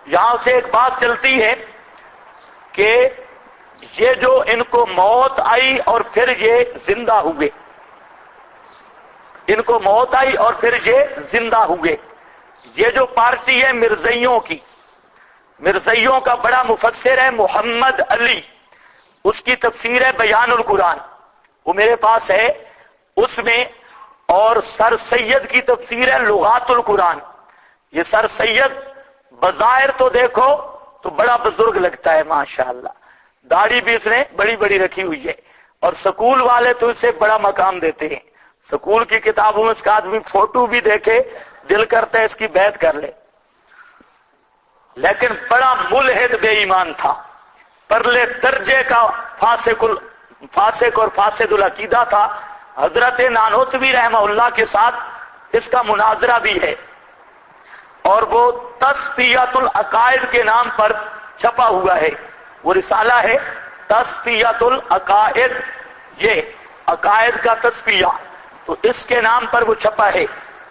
یہاں سے ایک بات چلتی ہے کہ یہ جو ان کو موت آئی اور پھر یہ زندہ ہوئے، ان کو موت آئی اور پھر یہ زندہ ہوئے، یہ جو پارٹی ہے مرزائیوں کی، مرزائیوں کا بڑا مفسر ہے محمد علی، اس کی تفسیر ہے بیان القرآن، وہ میرے پاس ہے اس میں، اور سر سید کی تفسیر ہے لغات القرآن. یہ سر سید بظاہر تو دیکھو تو بڑا بزرگ لگتا ہے ماشاءاللہ، داڑھی بھی اس نے بڑی بڑی رکھی ہوئی ہے، اور سکول والے تو اسے بڑا مقام دیتے ہیں. سکول کی کتابوں میں اس کا آدمی فوٹو بھی دیکھے دل کرتا ہے اس کی بیعت کر لے. لیکن بڑا ملحد بے ایمان تھا، پرلے درجے کا فاسق اور فاسد العقیدہ تھا. حضرت نانوتوی رحمہ اللہ کے ساتھ اس کا مناظرہ بھی ہے، اور وہ تصفیۃ العقائد کے نام پر چھپا ہوا ہے. وہ رسالہ ہے تصفیۃ العقائد، یہ عقائد کا تصفیہ، تو اس کے نام پر وہ چھپا ہے.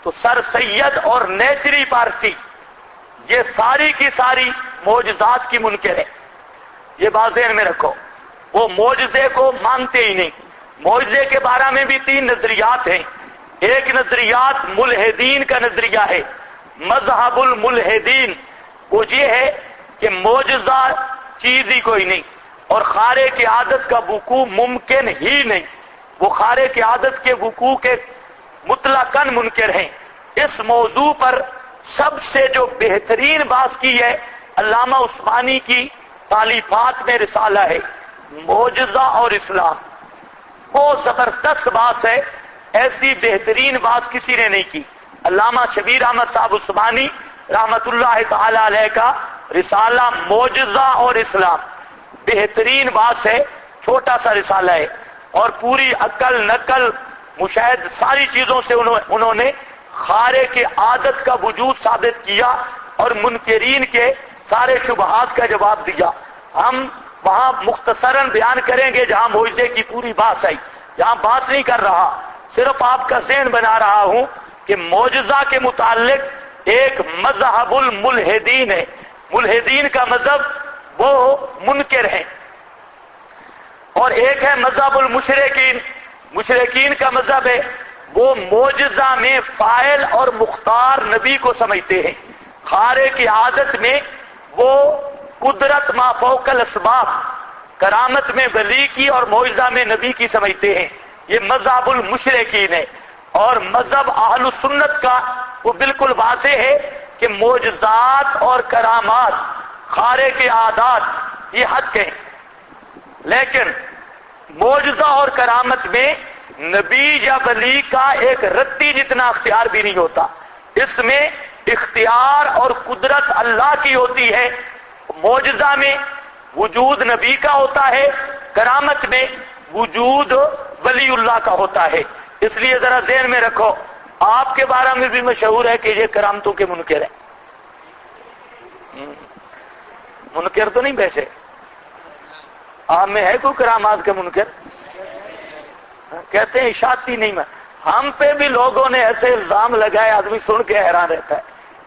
تو سر سید اور نیچری پارٹی یہ ساری کی ساری معجزات کی منکر ہے. یہ بات ذہن میں رکھو، وہ معجزے کو مانتے ہی نہیں. معجزے کے بارے میں بھی 3 نظریات ہیں. ایک نظریات ملحدین کا نظریہ ہے، مذہب الملحدین، وہ یہ ہے کہ معجزہ چیز ہی کوئی نہیں اور خارق عادت کا وقوع ممکن ہی نہیں، وہ خارق عادت کے وقوع کے مطلقاً منکر ہیں. اس موضوع پر سب سے جو بہترین بات کی ہے علامہ عثمانی کی تالیفات میں رسالہ ہے معجزہ اور اسلام. بہت زبردست بات ہے، ایسی بہترین بات کسی نے نہیں کی. علامہ شبیر احمد صاحب عثمانی رحمت اللہ تعالی علیہ کا رسالہ معجزہ اور اسلام بہترین بات ہے. چھوٹا سا رسالہ ہے اور پوری عقل نقل مشاہد ساری چیزوں سے انہوں نے خارق عادت کا وجود ثابت کیا اور منکرین کے سارے شبہات کا جواب دیا. ہم وہاں مختصراً بیان کریں گے جہاں معجزے کی پوری بات آئی. یہاں بات نہیں کر رہا، صرف آپ کا ذہن بنا رہا ہوں کہ معجزہ کے متعلق ایک مذہب الملحدین ہے، ملحدین کا مذہب وہ منکر ہے، اور ایک ہے مذہب المشرکین، مشرکین کا مذہب ہے وہ معجزہ میں فاعل اور مختار نبی کو سمجھتے ہیں، خارق عادت میں وہ قدرت ما فوق الاسباب، کرامت میں ولی کی اور معجزہ میں نبی کی سمجھتے ہیں. یہ مذہب المشرکین ہے. اور مذہب اہل سنت کا وہ بالکل واضح ہے کہ معجزات اور کرامات خارق عادات یہ حق ہیں، لیکن معجزہ اور کرامت میں نبی یا ولی کا ایک رتی جتنا اختیار بھی نہیں ہوتا. اس میں اختیار اور قدرت اللہ کی ہوتی ہے. معجزہ میں وجود نبی کا ہوتا ہے، کرامت میں وجود ولی اللہ کا ہوتا ہے. اس لیے ذرا ذہن میں رکھو، آپ کے بارے میں بھی مشہور ہے کہ یہ کرامتوں کے منکر ہیں. منکر تو نہیں بیٹھے، آپ میں ہے کوئی کرامات کے منکر؟ کہتے ہیں اشاعتی نہیں میں. ہم پہ بھی لوگوں نے ایسے الزام لگائے آدمی سن کے حیران رہتا ہے.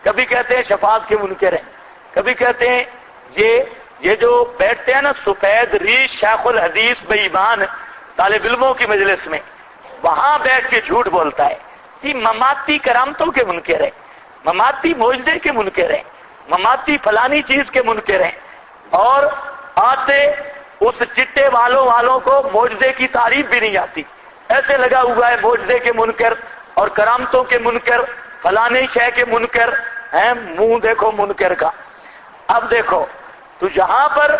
کبھی کہتے ہیں شفاعت کے منکر ہیں، کبھی کہتے ہیں یہ جو بیٹھتے ہیں نا سفید ریش شیخ الحدیث بے ایمان طالب علموں کی مجلس میں، وہاں بیٹھ کے جھوٹ بولتا ہے. یہ مماتی کرامتوں کے منکر ہیں، مماتی معجزے کے منکر ہیں، مماتی فلانی چیز کے منکر ہیں، اور آتے اس چٹے والوں کو معجزے کی تعریف بھی نہیں آتی. ایسے لگا ہوا ہے معجزے کے منکر اور کرامتوں کے منکر، فلانے شے کے منکر ہیں. منہ دیکھو منکر کا. اب دیکھو تو یہاں پر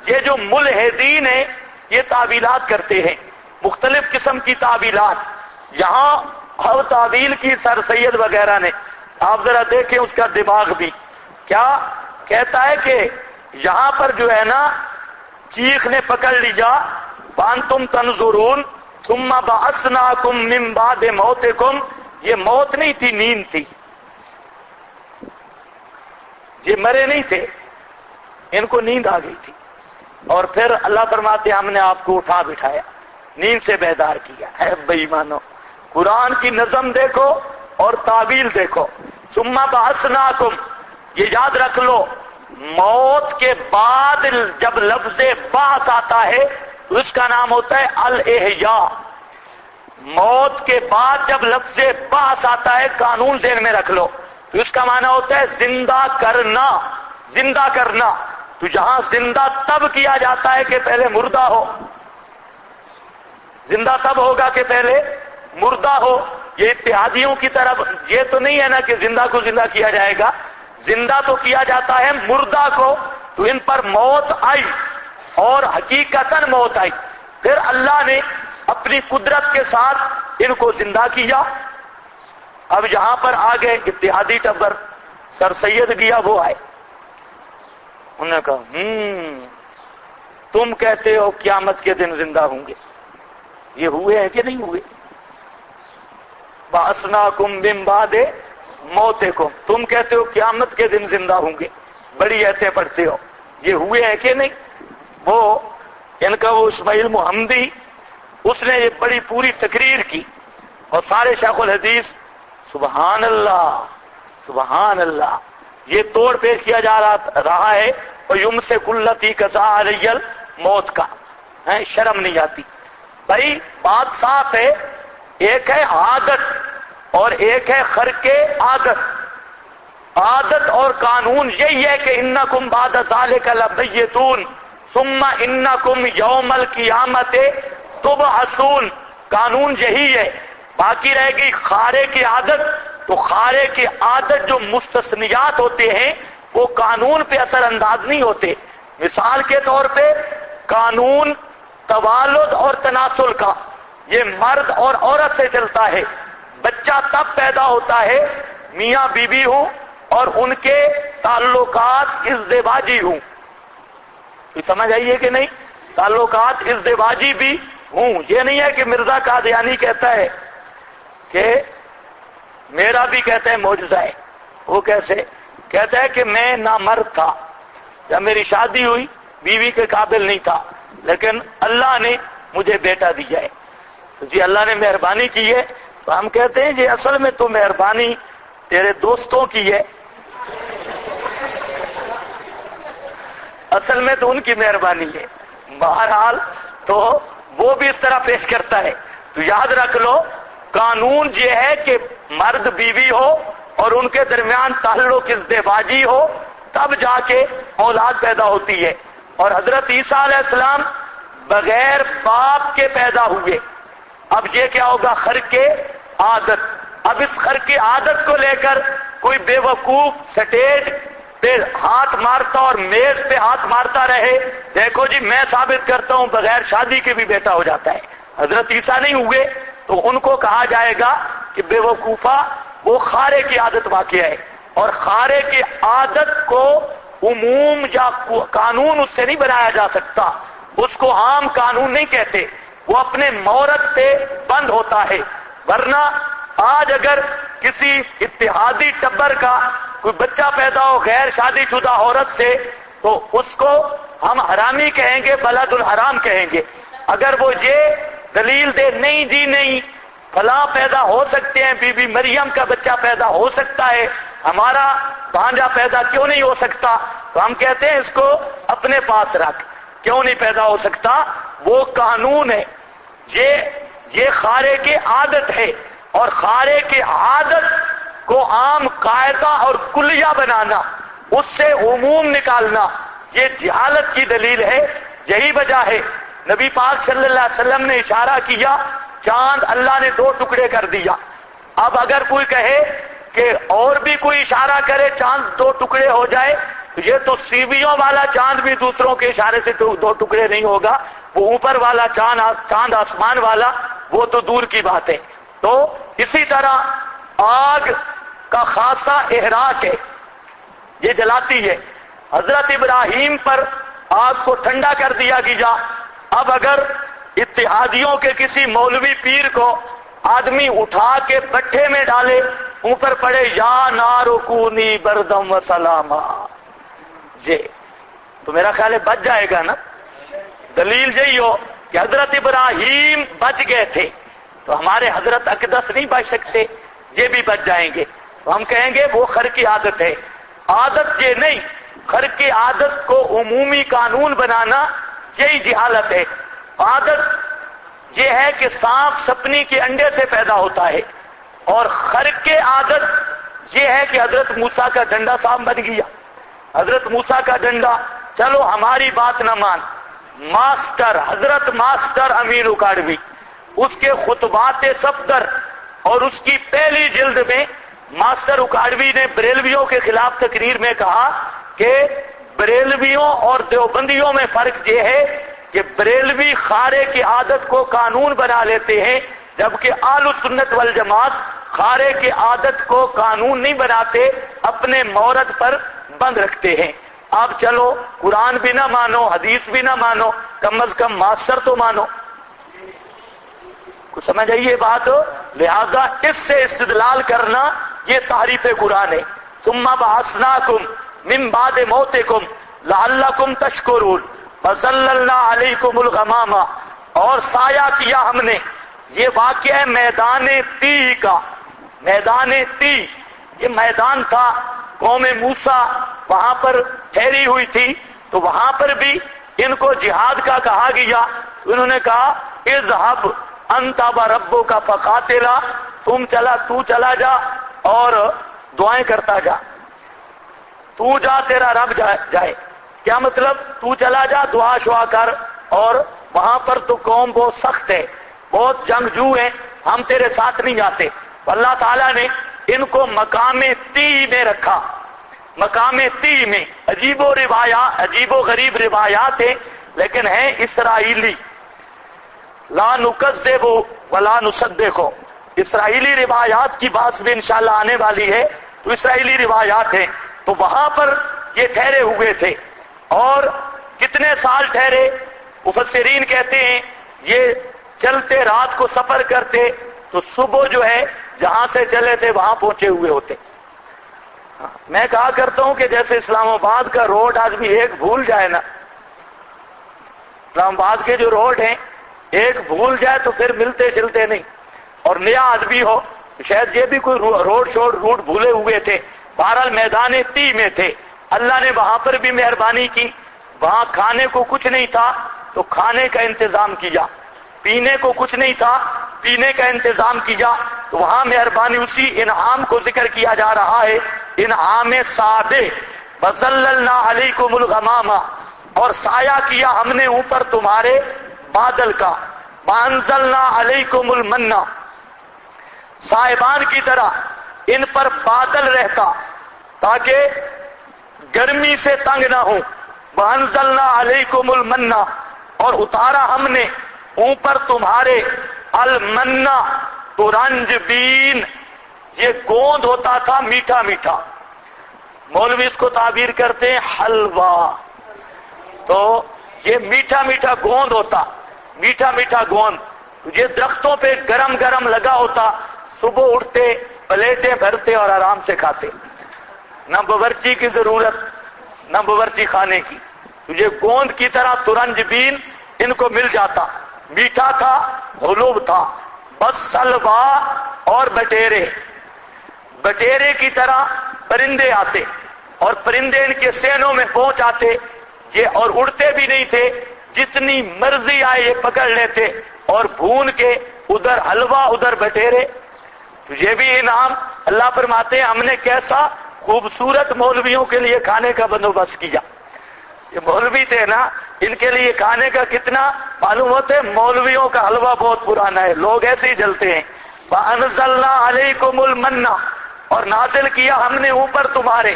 یہ جو ملحدین ہیں یہ تعویلات کرتے ہیں، مختلف قسم کی تعویلات. یہاں ہر تعویل کی سر سید وغیرہ نے، آپ ذرا دیکھیں اس کا دماغ بھی کیا کہتا ہے کہ یہاں پر جو ہے نا چیخ نے پکڑ لیا وانتم تنظرون ثم بعثناکم من بعد موتکم. یہ موت نہیں تھی، نیند تھی. یہ مرے نہیں تھے، ان کو نیند آ گئی تھی، اور پھر اللہ فرماتے ہم نے آپ کو اٹھا بٹھایا، نیند سے بیدار کیا. ہے بے ایمانو، قرآن کی نظم دیکھو اور تعویل دیکھو. ثم بعثناکم، یہ یاد رکھ لو، موت کے بعد جب لفظ بعث آتا ہے تو اس کا نام ہوتا ہے الاحیاء. موت کے بعد جب لفظ بعث آتا ہے، قانون ذہن میں رکھ لو، تو اس کا معنی ہوتا ہے زندہ کرنا. زندہ کرنا تو جہاں زندہ تب کیا جاتا ہے کہ پہلے مردہ ہو. زندہ تب ہوگا کہ پہلے مردہ ہو. یہ اتحادیوں کی طرف یہ تو نہیں ہے نا کہ زندہ کو زندہ کیا جائے گا. زندہ تو کیا جاتا ہے مردہ کو. تو ان پر موت آئی اور حقیقتاً موت آئی. پھر اللہ نے اپنی قدرت کے ساتھ ان کو زندہ کیا. اب جہاں پر آگے اتحادی ٹبر سر سید گیا وہ آئے. انہوں نے کہا تم کہتے ہو قیامت کے دن زندہ ہوں گے، یہ ہوئے ہیں کہ نہیں ہوئے؟ بعثناکم من بعد موتکم، تم کہتے ہو قیامت کے دن زندہ ہوں گے، بڑی ایتیں پڑھتے ہو، یہ ہوئے ہیں کہ نہیں؟ وہ ان کا وہ اسماعیل محمدی، اس نے یہ بڑی پوری تقریر کی اور سارے شیخ الحدیث سبحان اللہ سبحان اللہ یہ توڑ پیش کیا جا رہا ہے. اور یمسک التی قضا علی الموت کا شرم نہیں آتی. بھائی بات صاف ہے، ایک ہے عادت اور ایک ہے خرق عادت. عادت اور قانون یہی ہے کہ انکم بعد ذالک لمیتون ثم انکم یوم القیامت تبعثون. قانون یہی ہے. باقی رہے گی خارے کی عادت. تو خارے کی عادت جو مستثنیات ہوتے ہیں وہ قانون پہ اثر انداز نہیں ہوتے. مثال کے طور پہ قانون توالد اور تناسل کا، یہ مرد اور عورت سے چلتا ہے. بچہ تب پیدا ہوتا ہے میاں بیوی ہوں اور ان کے تعلقات ازدواجی ہوں. سمجھ آئیے کہ نہیں؟ تعلقات ازدواجی بھی ہوں. یہ نہیں ہے کہ مرزا قادیانی کہتا ہے کہ میرا بھی کہتا ہے معجزہ ہے. وہ کیسے کہتا ہے کہ میں نامرد تھا، جب میری شادی ہوئی بیوی کے قابل نہیں تھا، لیکن اللہ نے مجھے بیٹا دیا ہے. تو جی اللہ نے مہربانی کی ہے. تو ہم کہتے ہیں جی اصل میں تو مہربانی تیرے دوستوں کی ہے، اصل میں تو ان کی مہربانی ہے. بہرحال تو وہ بھی اس طرح پیش کرتا ہے. تو یاد رکھ لو قانون یہ ہے کہ مرد بیوی ہو اور ان کے درمیان تعلق ازدواجی ہو تب جا کے اولاد پیدا ہوتی ہے. اور حضرت عیسیٰ علیہ السلام بغیر باپ کے پیدا ہوئے. اب یہ کیا ہوگا؟ خرق عادت. اب اس خرق عادت کو لے کر کوئی بے وقوف سٹیج پہ ہاتھ مارتا اور میز پہ ہاتھ مارتا رہے، دیکھو جی میں ثابت کرتا ہوں بغیر شادی کے بھی بیٹا ہو جاتا ہے. حضرت عیسیٰ نہیں ہوئے تو ان کو کہا جائے گا کہ بے وقوفہ، وہ خارے کی عادت واقع ہے. اور خارے کی عادت کو عموم یا قانون اس سے نہیں بنایا جا سکتا. اس کو عام قانون نہیں کہتے، وہ اپنے مورد سے بند ہوتا ہے. ورنہ آج اگر کسی اتحادی ٹبر کا کوئی بچہ پیدا ہو غیر شادی شدہ عورت سے تو اس کو ہم حرامی کہیں گے، بلد الحرام کہیں گے. اگر وہ یہ دلیل دے نہیں جی نہیں فلاں پیدا ہو سکتے ہیں، بی بی مریم کا بچہ پیدا ہو سکتا ہے، ہمارا بھانجا پیدا کیوں نہیں ہو سکتا، تو ہم کہتے ہیں اس کو اپنے پاس رکھ. کیوں نہیں پیدا ہو سکتا؟ وہ قانون ہے. یہ خارے کی عادت ہے. اور خارے کی عادت کو عام قاعدہ اور کلیہ بنانا، اس سے عموم نکالنا، یہ جہالت کی دلیل ہے. یہی وجہ ہے نبی پاک صلی اللہ علیہ وسلم نے اشارہ کیا، چاند اللہ نے 2 ٹکڑے کر دیا. اب اگر کوئی کہے کہ اور بھی کوئی اشارہ کرے چاند 2 ٹکڑے ہو جائے، تو یہ تو سیویوں والا چاند بھی دوسروں کے اشارے سے 2 ٹکڑے نہیں ہوگا. وہ اوپر والا چاند آسمان والا وہ تو دور کی بات ہے. تو اسی طرح آگ کا خاصا احراق ہے، یہ جلاتی ہے. حضرت ابراہیم پر آگ کو ٹھنڈا کر دیا گیا. اب اگر اتحادیوں کے کسی مولوی پیر کو آدمی اٹھا کے بٹھے میں ڈالے، اوپر پڑے یا نارو کونی بردم و سلاما، تو میرا خیال ہے بچ جائے گا نا. دلیل یہی ہو کہ حضرت ابراہیم بچ گئے تھے، تو ہمارے حضرت اقدس نہیں بچ سکتے، یہ بھی بچ جائیں گے. تو ہم کہیں گے وہ خر کی عادت ہے. عادت یہ نہیں، خر کی عادت کو عمومی قانون بنانا یہی جہالت ہے. عادت یہ ہے کہ سانپ سپنی کے انڈے سے پیدا ہوتا ہے، اور خر کے عادت یہ ہے کہ حضرت موسیٰ کا ڈنڈا سانپ بن گیا. حضرت موسیٰ کا ڈنڈا، چلو ہماری بات نہ مان. ماسٹر حضرت ماسٹر امین اکاڑوی، اس کے خطبات صفدر اور اس کی پہلی جلد میں ماسٹر اکاڑوی نے بریلویوں کے خلاف تقریر میں کہا کہ بریلویوں اور دیوبندیوں میں فرق یہ ہے کہ بریلوی خارے کی عادت کو قانون بنا لیتے ہیں، جبکہ اہل سنت والجماعت خارے کی عادت کو قانون نہیں بناتے، اپنے مورد پر بند رکھتے ہیں. اب چلو قرآن بھی نہ مانو، حدیث بھی نہ مانو، کم از کم ماسٹر تو مانو. کچھ سمجھ آئیے بات؟ لہذا اس سے استدلال کرنا یہ تعریف قرآن ہے. ثم بعثناکم من بعد موتکم لعلکم تشکرون فظللنا علیکم الغمام، اور سایہ کیا ہم نے. یہ واقعہ ہے میدان تی کا. میدان تی یہ میدان تھا، قوم موسیٰ وہاں پر ٹھہری ہوئی تھی، تو وہاں پر بھی ان کو جہاد کا کہا گیا. تو انہوں نے کہا اذهب انت وربک فقاتلا، تو چلا جا اور دعائیں کرتا جا. تو جا تیرا رب جائے. کیا مطلب؟ تو چلا جا، دعا شعا کر، اور وہاں پر تو قوم بہت سخت ہے، بہت جنگجو ہیں، ہم تیرے ساتھ نہیں جاتے. اللہ تعالیٰ نے ان کو مقام تی میں رکھا. مقام تی میں عجیب و غریب روایات ہیں، لیکن ہیں اسرائیلی. لا نکذب ولا نصدق، اسرائیلی روایات کی بات بھی انشاءاللہ آنے والی ہے. تو اسرائیلی روایات ہیں. تو وہاں پر یہ ٹھہرے ہوئے تھے، اور کتنے سال ٹھہرے؟ مفسرین کہتے ہیں یہ چلتے، رات کو سفر کرتے، تو صبح جو ہے جہاں سے چلے تھے وہاں پہنچے ہوئے ہوتے. میں کہا کرتا ہوں کہ جیسے اسلام آباد کا روڈ آدمی ایک بھول جائے نا، اسلام آباد کے جو روڈ ہیں ایک بھول جائے تو پھر ملتے جلتے نہیں. اور نیا آدمی ہو شاید یہ بھی کوئی روٹ بھولے ہوئے تھے. بہرحال میدان تی میں تھے. اللہ نے وہاں پر بھی مہربانی کی. وہاں کھانے کو کچھ نہیں تھا تو کھانے کا انتظام کیا، پینے کو کچھ نہیں تھا، پینے کا انتظام کیا. تو وہاں مہربانی، اسی انعام کو ذکر کیا جا رہا ہے، انعام سابع. وظللنا علیکم الغمام، اور سایہ کیا ہم نے اوپر تمہارے بادل کا. وانزلنا علیکم المن، صاحبان کی طرح ان پر بادل رہتا تاکہ گرمی سے تنگ نہ ہو. وانزلنا علیکم المن، اور اتارا ہم نے اوپر تمہارے المنا، ترنج بین، یہ گوند ہوتا تھا میٹھا میٹھا. مولوی اس کو تعبیر کرتے ہیں حلوہ. تو یہ میٹھا میٹھا گوند ہوتا، میٹھا میٹھا گوند. یہ درختوں پہ گرم گرم لگا ہوتا. صبح اٹھتے پلیٹیں بھرتے اور آرام سے کھاتے، نہ باورچی کی ضرورت نہ باورچی خانے کی. تو یہ گوند کی طرح ترنج بین ان کو مل جاتا. میٹھا تھا، حلوب تھا. بس سلوا، اور بٹیرے. بٹیرے کی طرح پرندے آتے، اور پرندے ان کے سینوں میں پہنچ آتے. یہ اور اڑتے بھی نہیں تھے، جتنی مرضی آئے یہ پکڑ لیتے، اور بھون کے ادھر حلوہ ادھر بٹیرے. تو یہ بھی انعام. اللہ فرماتے ہیں ہم نے کیسا خوبصورت مولویوں کے لیے کھانے کا بندوبست کیا. یہ مولوی تھے نا، ان کے لیے کھانے کا کتنا معلوم ہوتا ہے. مولویوں کا حلوہ بہت پرانا ہے، لوگ ایسے ہی جلتے ہیں. وَأَنزَلْنَا عَلَيْكُمُ الْمَنَّ، اور نازل کیا ہم نے اوپر تمہارے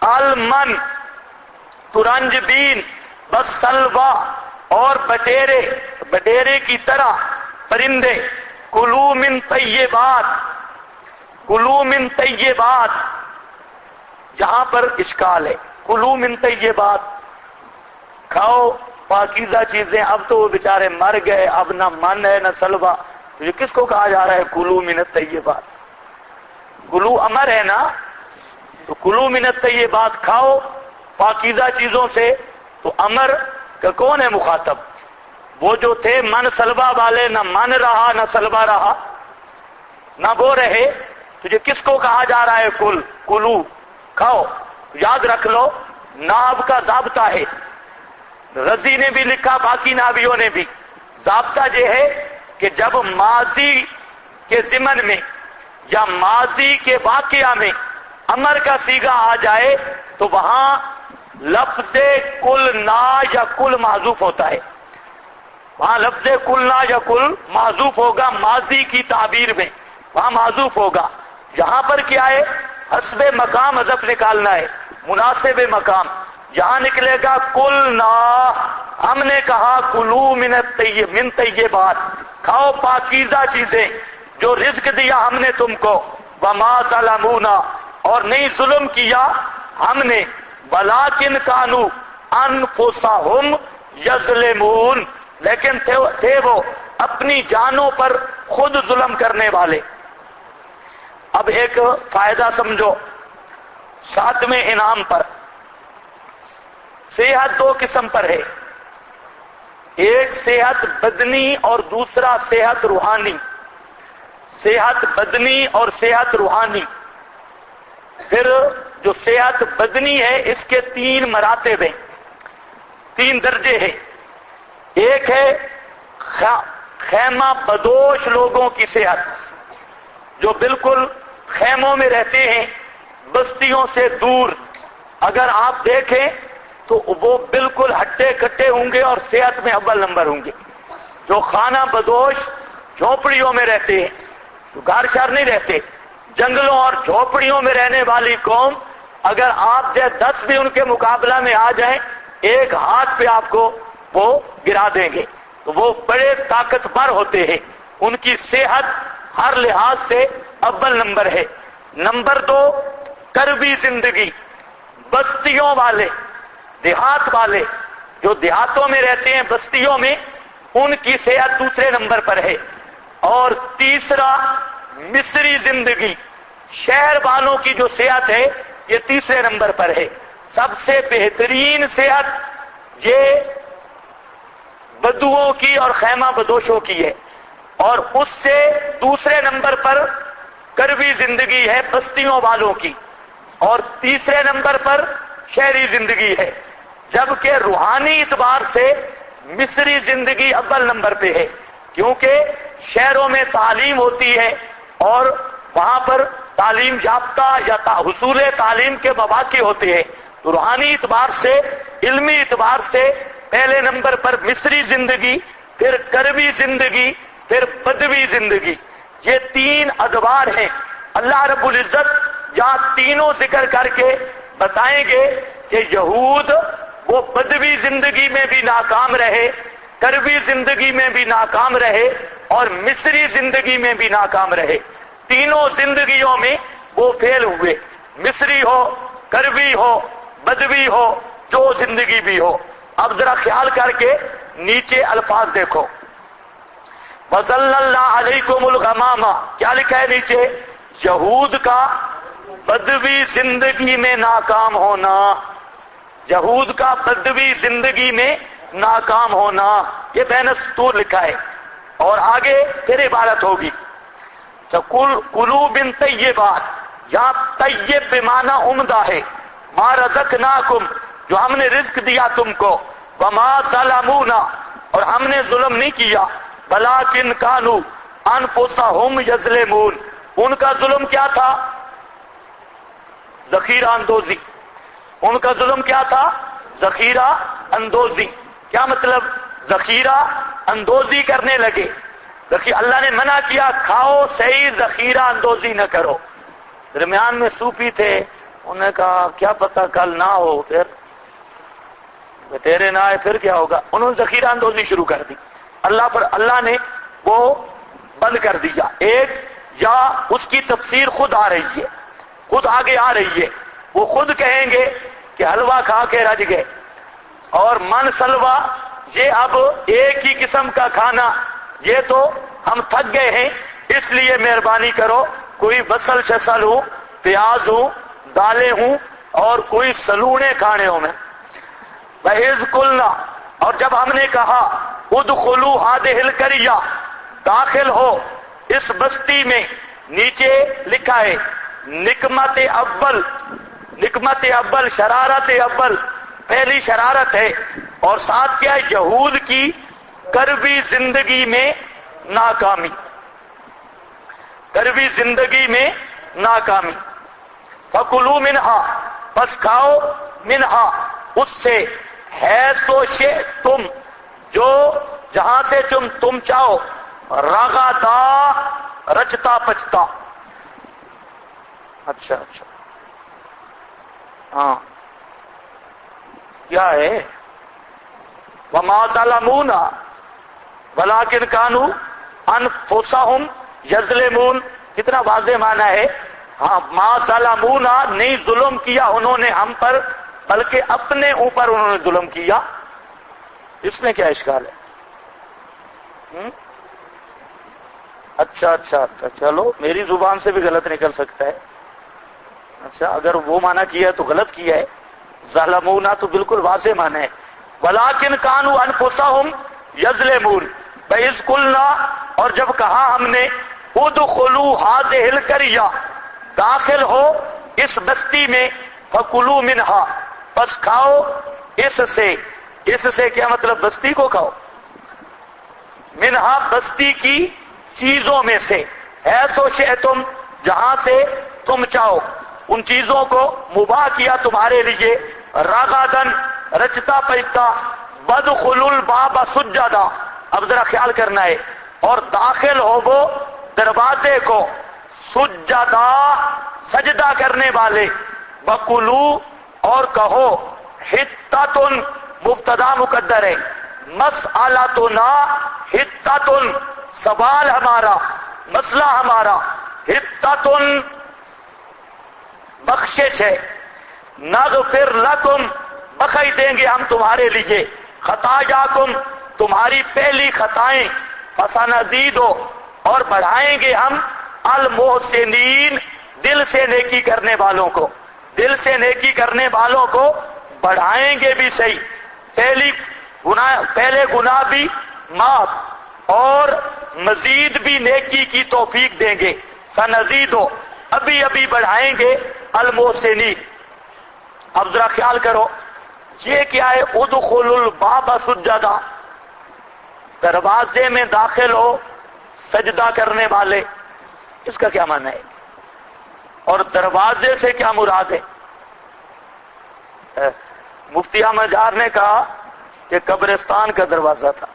المن، ترنج بین، بس سلوا، اور بٹیرے. بٹیرے کی طرح پرندے. کلوا من طیبات، کلوا من طیبات، جہاں پر اشکال ہے. کلوا من طیبات، کھاؤ پاکیزہ چیزیں. اب تو وہ بیچارے مر گئے، اب نہ من ہے نہ سلوا. یہ کس کو کہا جا رہا ہے کلوا من الطیبات؟ کلو امر ہے نا، تو کلوا من الطیبات، کھاؤ پاکیزہ چیزوں سے. تو امر کا کون ہے مخاطب؟ وہ جو تھے من سلبہ والے، نہ من رہا نہ سلبہ رہا، نہ وہ رہے. تجھے کس کو کہا جا رہا ہے کل؟ کلو، کھاؤ. یاد رکھ لو ناب کا ضابطہ ہے. رضی نے بھی لکھا، باقی نابیوں نے بھی. ضابطہ یہ ہے کہ جب ماضی کے ضمن میں یا ماضی کے واقعہ میں امر کا صیغہ آ جائے تو وہاں لفظ کل نا یا کل محذوف ہوتا ہے. وہاں لفظ کل نا یا کل محذوف ہوگا، ماضی کی تعبیر میں وہاں محذوف ہوگا. یہاں پر کیا ہے؟ حسب مقام حذف نکالنا ہے، مناسب مقام. یہاں نکلے گا کل نا، ہم نے کہا کلو من طیبات، کھاؤ پاکیزہ چیزیں جو رزق دیا ہم نے تم کو. وما ظلمونا، اور نہیں ظلم کیا ہم نے، ولیکن کانوا انفسہم یظلمون، لیکن تھے وہ اپنی جانوں پر خود ظلم کرنے والے. اب ایک فائدہ سمجھو 7ویں انعام پر. صحت 2 قسم پر ہے، ایک صحت بدنی اور دوسرا صحت روحانی. صحت بدنی اور صحت روحانی. پھر جو صحت بدنی ہے اس کے 3 مراتب ہیں، 3 درجے ہیں. ایک ہے خیمہ بدوش لوگوں کی صحت، جو بالکل خیموں میں رہتے ہیں، بستیوں سے دور. اگر آپ دیکھیں تو وہ بالکل ہٹے کٹے ہوں گے اور صحت میں اول نمبر ہوں گے. جو خانہ بدوش جھونپڑیوں میں رہتے ہیں، جو گھر شہر نہیں رہتے، جنگلوں اور جھونپڑیوں میں رہنے والی قوم، اگر آپ 10 بھی ان کے مقابلہ میں آ جائیں، ایک ہاتھ پہ آپ کو وہ گرا دیں گے. تو وہ بڑے طاقتور ہوتے ہیں، ان کی صحت ہر لحاظ سے اول نمبر ہے. نمبر 2 کربی زندگی، بستیوں والے، دیہات والے جو دیہاتوں میں رہتے ہیں، بستیوں میں، ان کی صحت دوسرے نمبر پر ہے. اور تیسرا مصری زندگی، شہر والوں کی جو صحت ہے یہ تیسرے نمبر پر ہے. سب سے بہترین صحت یہ بدوؤں کی اور خیمہ بدوشوں کی ہے، اور اس سے دوسرے نمبر پر کربی زندگی ہے بستیوں والوں کی، اور تیسرے نمبر پر شہری زندگی ہے. جبکہ روحانی اعتبار سے مصری زندگی اول نمبر پہ ہے، کیونکہ شہروں میں تعلیم ہوتی ہے اور وہاں پر تعلیم یافتہ یا حصول تعلیم کے مواقع ہوتے ہیں. تو روحانی اعتبار سے، علمی اعتبار سے پہلے نمبر پر مصری زندگی، پھر کربی زندگی، پھر بدوی زندگی. یہ 3 ادوار ہیں. اللہ رب العزت یہاں تینوں ذکر کر کے بتائیں گے کہ یہود وہ بدوی زندگی میں بھی ناکام رہے، کربی زندگی میں بھی ناکام رہے، اور مصری زندگی میں بھی ناکام رہے. تینوں زندگیوں میں وہ فیل ہوئے، مصری ہو، کربی ہو، بدوی ہو، جو زندگی بھی ہو. اب ذرا خیال کر کے نیچے الفاظ دیکھو. وَظَلَّلْنَا عَلَيْكُمُ الْغَمَامَ، کیا لکھا ہے نیچے؟ یہود کا بدوی زندگی میں ناکام ہونا، یہود کا بدوی زندگی میں ناکام ہونا، یہ بین السطور لکھا ہے. اور آگے پھر عبارت ہوگی کلوا من طیبات، یہاں طیب بمعنی عمدہ ہے. ما رزقناکم، جو ہم نے رزق دیا تم کو. وما ظلمونا، اور ہم نے ظلم نہیں کیا. ولکن کانوا انفسہم یظلمون، ان کا ظلم کیا تھا؟ ذخیرہ اندوزی. ان کا ظلم کیا تھا؟ ذخیرہ اندوزی. کیا مطلب؟ ذخیرہ اندوزی کرنے لگے. اللہ نے منع کیا کھاؤ صحیح، ذخیرہ اندوزی نہ کرو. درمیان میں صوفی تھے، انہوں نے کہا کیا پتہ کل نہ ہو، پھر تیرے نہ آئے پھر کیا ہوگا. انہوں نے ذخیرہ اندوزی شروع کر دی. اللہ نے وہ بند کر دیا. ایک یا اس کی تفسیر خود آ رہی ہے، خود آگے آ رہی ہے. وہ خود کہیں گے کہ حلوہ کھا کے رج گئے، اور من سلوا یہ اب ایک ہی قسم کا کھانا، یہ تو ہم تھک گئے ہیں، اس لیے مہربانی کرو کوئی بسل شسل ہوں، پیاز ہوں، دالیں ہوں، اور کوئی سلونے کھانے ہوں. میں وَإِذْ قُلْنَا، اور جب ہم نے کہا ادخلوا هذه القرية، داخل ہو اس بستی میں. نیچے لکھا ہے نکمت اول، شرارت اول، پہلی شرارت ہے. اور ساتھ کیا ہے؟ یہود کی کروی زندگی میں ناکامی، کروی زندگی میں ناکامی. فکلوا منہا، پس کھاؤ، منہا اس سے، حیث شئتم جو جہاں سے تم چاہو، رغدا رچتا پچتا. اچھا ہاں کیا ہے؟ وما ظلمونا ولکن کانوا انفسہم یظلمون. کتنا واضح معنی ہے. ہاں، ما ظلمونا، نہیں ظلم کیا انہوں نے ہم پر، بلکہ اپنے اوپر انہوں نے ظلم کیا. اس میں کیا اشکال ہے؟ اچھا چلو، میری زبان سے بھی غلط نکل سکتا ہے. اچھا، اگر وہ معنی کیا ہے تو غلط کیا ہے. ظلمونا تو بالکل واضح معنی ہے. ولیکن کانوا انفسہم یظلمون. فاذ قلنا، اور جب کہا ہم نے، ادخلوا هذه القرية، داخل ہو اس بستی میں، فکلوا منہا، پس کھاؤ اس سے. اس سے کیا مطلب؟ بستی کو کھاؤ. منہا بستی کی چیزوں میں سے، حیث شئتم جہاں سے تم چاہو. ان چیزوں کو مباح کیا تمہارے لیے. رغدن رچتا پچتا. وادخلوا الباب سجدا، اب ذرا خیال کرنا ہے. اور داخل ہو وہ دروازے کو، سجدا سجدہ کرنے والے. وکلوا اور کہو، حتۃ مبتدا مقدر ہے، مسئلتنا حتۃ سوال ہمارا، مسئلہ ہمارا، حتۃ بخشش ہے. نغفر لکم بخش دیں گے ہم تمہارے لیے، خطایاکم تمہاری پہلی خطائیں، فسنزید اور بڑھائیں گے ہم المحسنین دل سے نیکی کرنے والوں کو، دل سے نیکی کرنے والوں کو بڑھائیں گے بھی صحیح. پہلے گناہ بھی معاف اور مزید بھی نیکی کی توفیق دیں گے. سنزید ابھی بڑھائیں گے المحسنین. اب ذرا خیال کرو، یہ کیا ہے؟ ادخلوا الباب سجدا، دروازے میں داخل ہو سجدہ کرنے والے. اس کا کیا معنی ہے؟ اور دروازے سے کیا مراد ہے؟ مفتی احمد جار نے کہا کہ قبرستان کا دروازہ تھا.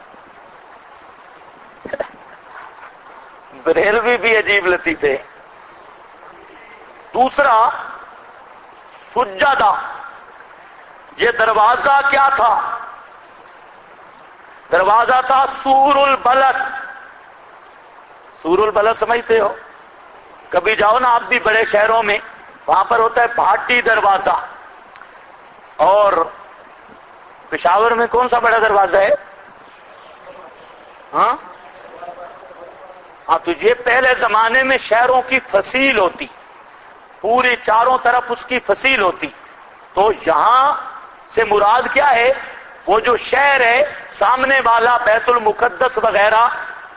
بریلوی بھی عجیب لطیف ہے. دوسرا سجدہ، یہ دروازہ کیا تھا؟ دروازہ تھا سور البلد. سور البلد سمجھتے ہو؟ کبھی جاؤ نا آپ بھی بڑے شہروں میں، وہاں پر ہوتا ہے بھاٹی دروازہ. اور پشاور میں کون سا بڑا دروازہ ہے؟ ہاں تو یہ پہلے زمانے میں شہروں کی فصیل ہوتی، پوری چاروں طرف اس کی فصیل ہوتی. تو یہاں سے مراد کیا ہے؟ وہ جو شہر ہے سامنے والا، بیت المقدس وغیرہ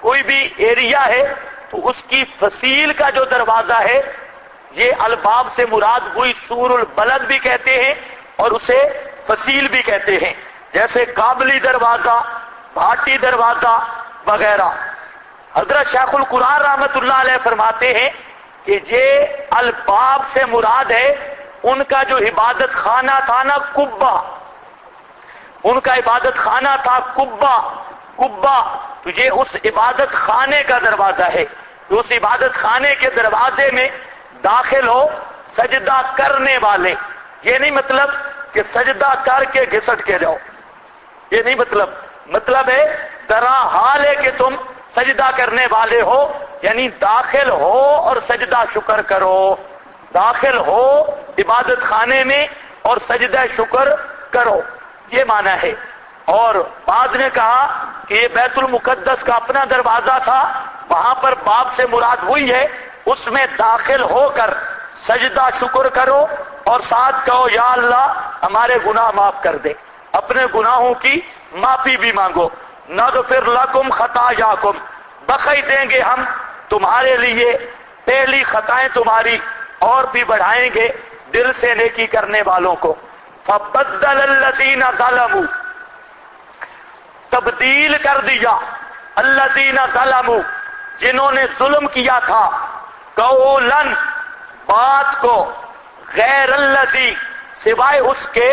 کوئی بھی ایریا ہے، تو اس کی فصیل کا جو دروازہ ہے، یہ الباب سے مراد وہی سور البلد بھی کہتے ہیں اور اسے فصیل بھی کہتے ہیں، جیسے کابلی دروازہ، بھاٹی دروازہ وغیرہ. حضرت شیخ القرآن رحمت اللہ علیہ فرماتے ہیں کہ یہ الباب سے مراد ہے ان کا جو عبادت خانہ تھا نا، قبہ، ان کا عبادت خانہ تھا قبہ. تو یہ اس عبادت خانے کا دروازہ ہے. تو اس عبادت خانے کے دروازے میں داخل ہو سجدہ کرنے والے. یہ نہیں مطلب کہ سجدہ کر کے گھسٹ کے جاؤ، یہ نہیں مطلب ہے ترا حال ہے کہ تم سجدہ کرنے والے ہو، یعنی داخل ہو اور سجدہ شکر کرو. داخل ہو عبادت خانے میں اور سجدہ شکر کرو، یہ معنی ہے. اور بعض نے کہا کہ یہ بیت المقدس کا اپنا دروازہ تھا، وہاں پر باب سے مراد وہی ہے، اس میں داخل ہو کر سجدہ شکر کرو اور ساتھ کہو یا اللہ ہمارے گناہ معاف کر دے، اپنے گناہوں کی معافی بھی مانگو. نغفر لکم خطایاکم، بخش دیں گے ہم تمہارے لیے پہلی خطائیں تمہاری، اور بھی بڑھائیں گے دل سے نیکی کرنے والوں کو۔ فبدل الذین ظلموا، تبدیل کر دیا الذین ظلموا، جنہوں نے ظلم کیا تھا، قولا، بات کو، غیر الذی، سوائے اس کے،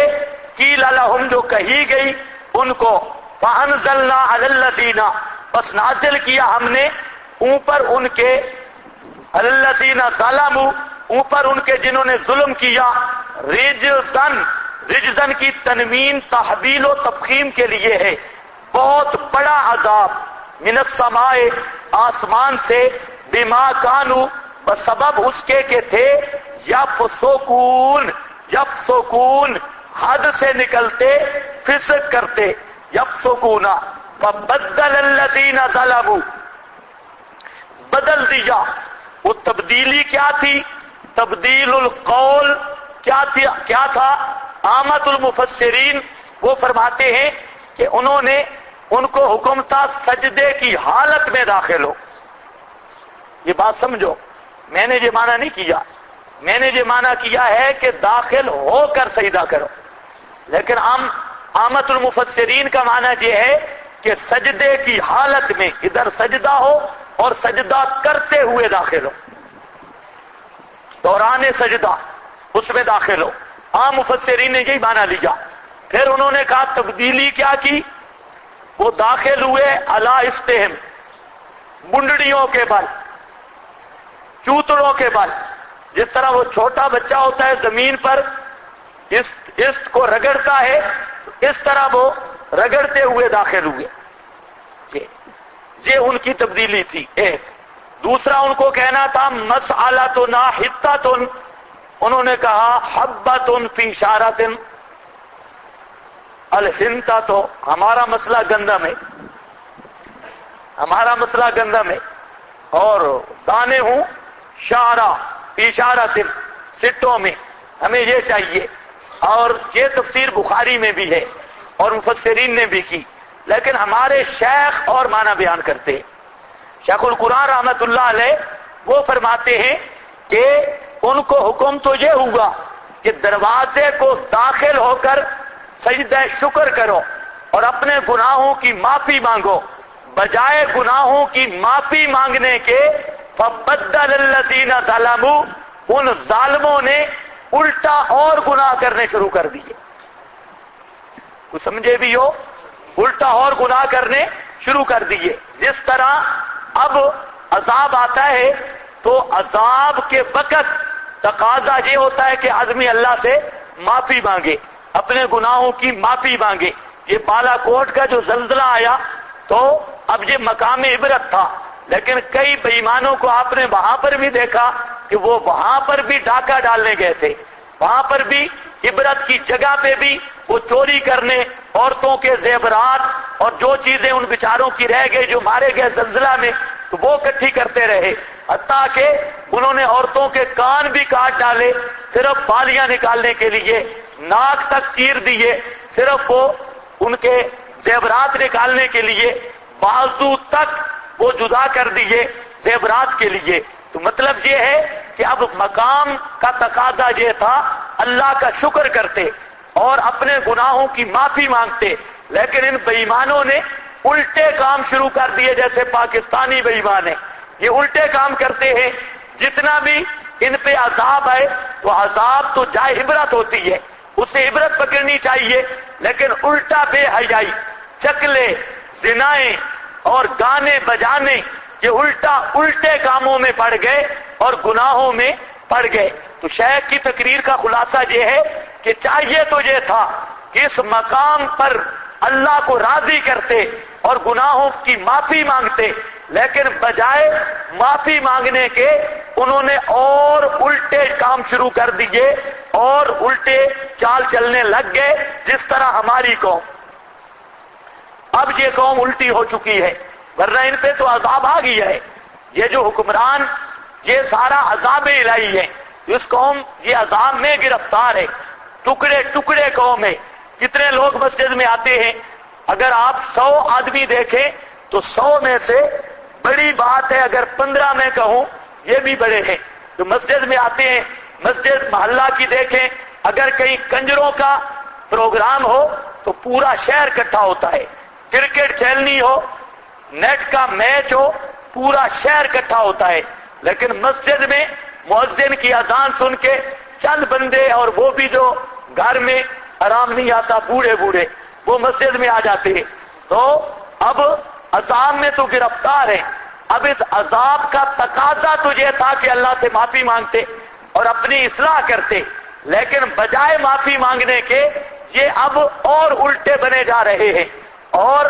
قیل لہم، جو کہی گئی ان کو، فانزلنا علی الذین، بس نازل کیا ہم نے اوپر ان کے، الذین ظلموا، اوپر ان کے جنہوں نے ظلم کیا، رجزن، رجزن کی تنوین تحویل و تفخیم کے لیے ہے، بہت بڑا عذاب، من السماء، آسمان سے، بما کانوا، بسبب اس کے کہ تھے، یفسقون، یفسقون، حد سے نکلتے، فسق کرتے، یفسقون، فبدل الذین ظلموا، بدل دیا۔ وہ تبدیلی کیا تھی؟ تبدیل القول کیا تھا؟ عامت المفسرین وہ فرماتے ہیں کہ انہوں نے، ان کو حکم تھا سجدے کی حالت میں داخل ہو۔ یہ بات سمجھو، میں نے یہ معنی نہیں کیا، میں نے یہ معنی کیا ہے کہ داخل ہو کر سجدہ کرو، لیکن عامت المفسرین کا معنی یہ ہے کہ سجدے کی حالت میں، ادھر سجدہ ہو اور سجدہ کرتے ہوئے داخل ہو، دوران سجدہ اس میں داخل ہو۔ عام مفسرین نے یہی معنی لیا۔ پھر انہوں نے کہا تبدیلی کیا کی؟ وہ داخل ہوئے علی استہم، منڈڑیوں کے بل، چوتڑوں کے بل، جس طرح وہ چھوٹا بچہ ہوتا ہے زمین پر اس کو رگڑتا ہے، اس طرح وہ رگڑتے ہوئے داخل ہوئے۔ یہ ان کی تبدیلی تھی ایک۔ دوسرا ان کو کہنا تھا مسئلتنا حتۃ، انہوں نے کہا حبۃ فی شارۃ، الحنطہ، تو ہمارا مسئلہ گندم ہے، ہمارا مسئلہ گندم ہے، اور دانے ہوں شارہ فی شارۃ، سٹوں میں، ہمیں یہ چاہیے۔ اور یہ تفسیر بخاری میں بھی ہے اور مفسرین نے بھی کی، لیکن ہمارے شیخ اور معنی بیان کرتے ہیں۔ شیخ القرآن رحمت اللہ علیہ وہ فرماتے ہیں کہ ان کو حکم تو یہ ہوا کہ دروازے کو داخل ہو کر سجدہ شکر کرو اور اپنے گناہوں کی معافی مانگو، بجائے گناہوں کی معافی مانگنے کے فبدل الذین ظلموا، ان ظالموں نے الٹا اور گناہ کرنے شروع کر دیے۔ کچھ سمجھے بھی ہو؟ الٹا اور گناہ کرنے شروع کر دیے۔ جس طرح اب عذاب آتا ہے تو عذاب کے وقت تقاضا یہ ہوتا ہے کہ آدمی اللہ سے معافی مانگے، اپنے گناہوں کی معافی مانگے۔ یہ بالا کوٹ کا جو زلزلہ آیا تو اب یہ مقام عبرت تھا، لیکن کئی بے ایمانوں کو آپ نے وہاں پر بھی دیکھا کہ وہ وہاں پر بھی ڈاکہ ڈالنے گئے تھے، وہاں پر بھی عبرت کی جگہ پہ بھی وہ چوری کرنے، عورتوں کے زیورات اور جو چیزیں ان بیچاروں کی رہ گئی جو مارے گئے زلزلہ میں، تو وہ اکٹھی کرتے رہے، حتیٰ کہ انہوں نے عورتوں کے کان بھی کاٹ ڈالے صرف بالیاں نکالنے کے لیے، ناک تک چیر دیے صرف وہ ان کے زیورات نکالنے کے لیے، بازو تک وہ جدا کر دیے زیورات کے لیے۔ تو مطلب یہ ہے کہ اب مقام کا تقاضا یہ تھا اللہ کا شکر کرتے اور اپنے گناہوں کی معافی مانگتے، لیکن ان بے ایمانوں نے الٹے کام شروع کر دیے، جیسے پاکستانی بے ایمان ہیں، یہ الٹے کام کرتے ہیں۔ جتنا بھی ان پہ عذاب آئے تو عذاب تو جائے عبرت ہوتی ہے، اسے عبرت پکڑنی چاہیے، لیکن الٹا بے حیائی، چکلے، زنائیں اور گانے بجانے، یہ الٹے کاموں میں پڑ گئے اور گناہوں میں پڑ گئے۔ تو شیخ کی تقریر کا خلاصہ یہ ہے کہ چاہیے تو یہ تھا کہ اس مقام پر اللہ کو راضی کرتے اور گناہوں کی معافی مانگتے، لیکن بجائے معافی مانگنے کے انہوں نے اور الٹے کام شروع کر دیے اور الٹے چال چلنے لگ گئے، جس طرح ہماری قوم۔ اب یہ قوم الٹی ہو چکی ہے، ورنہ ان پہ تو عذاب آ گیا ہے۔ یہ جو حکمران، یہ سارا عذاب الہی ہے، اس قوم یہ عذاب میں گرفتار ہے، ٹکڑے ٹکڑے قوم ہے۔ کتنے لوگ مسجد میں آتے ہیں اگر آپ 100 آدمی دیکھیں تو 100 میں سے بڑی بات ہے اگر 15 میں کہوں یہ بھی بڑے ہیں. جو مسجد میں آتے ہیں مسجد محلہ کی دیکھیں, اگر کہیں کنجروں کا پروگرام ہو تو پورا شہر اکٹھا ہوتا ہے. کرکٹ کھیلنی ہو, نیٹ کا میچ ہو, پورا شہر اکٹھا ہوتا ہے. لیکن مسجد میں مؤذن کی اذان سن کے چند بندے, اور وہ بھی جو گھر میں آرام نہیں آتا, بوڑھے بوڑھے, وہ مسجد میں آ جاتے ہیں. تو اب عذاب میں تو گرفتار ہے. اب اس عذاب کا تقاضا تجھے تھا کہ اللہ سے معافی مانگتے اور اپنی اصلاح کرتے, لیکن بجائے معافی مانگنے کے یہ اب اور الٹے بنے جا رہے ہیں اور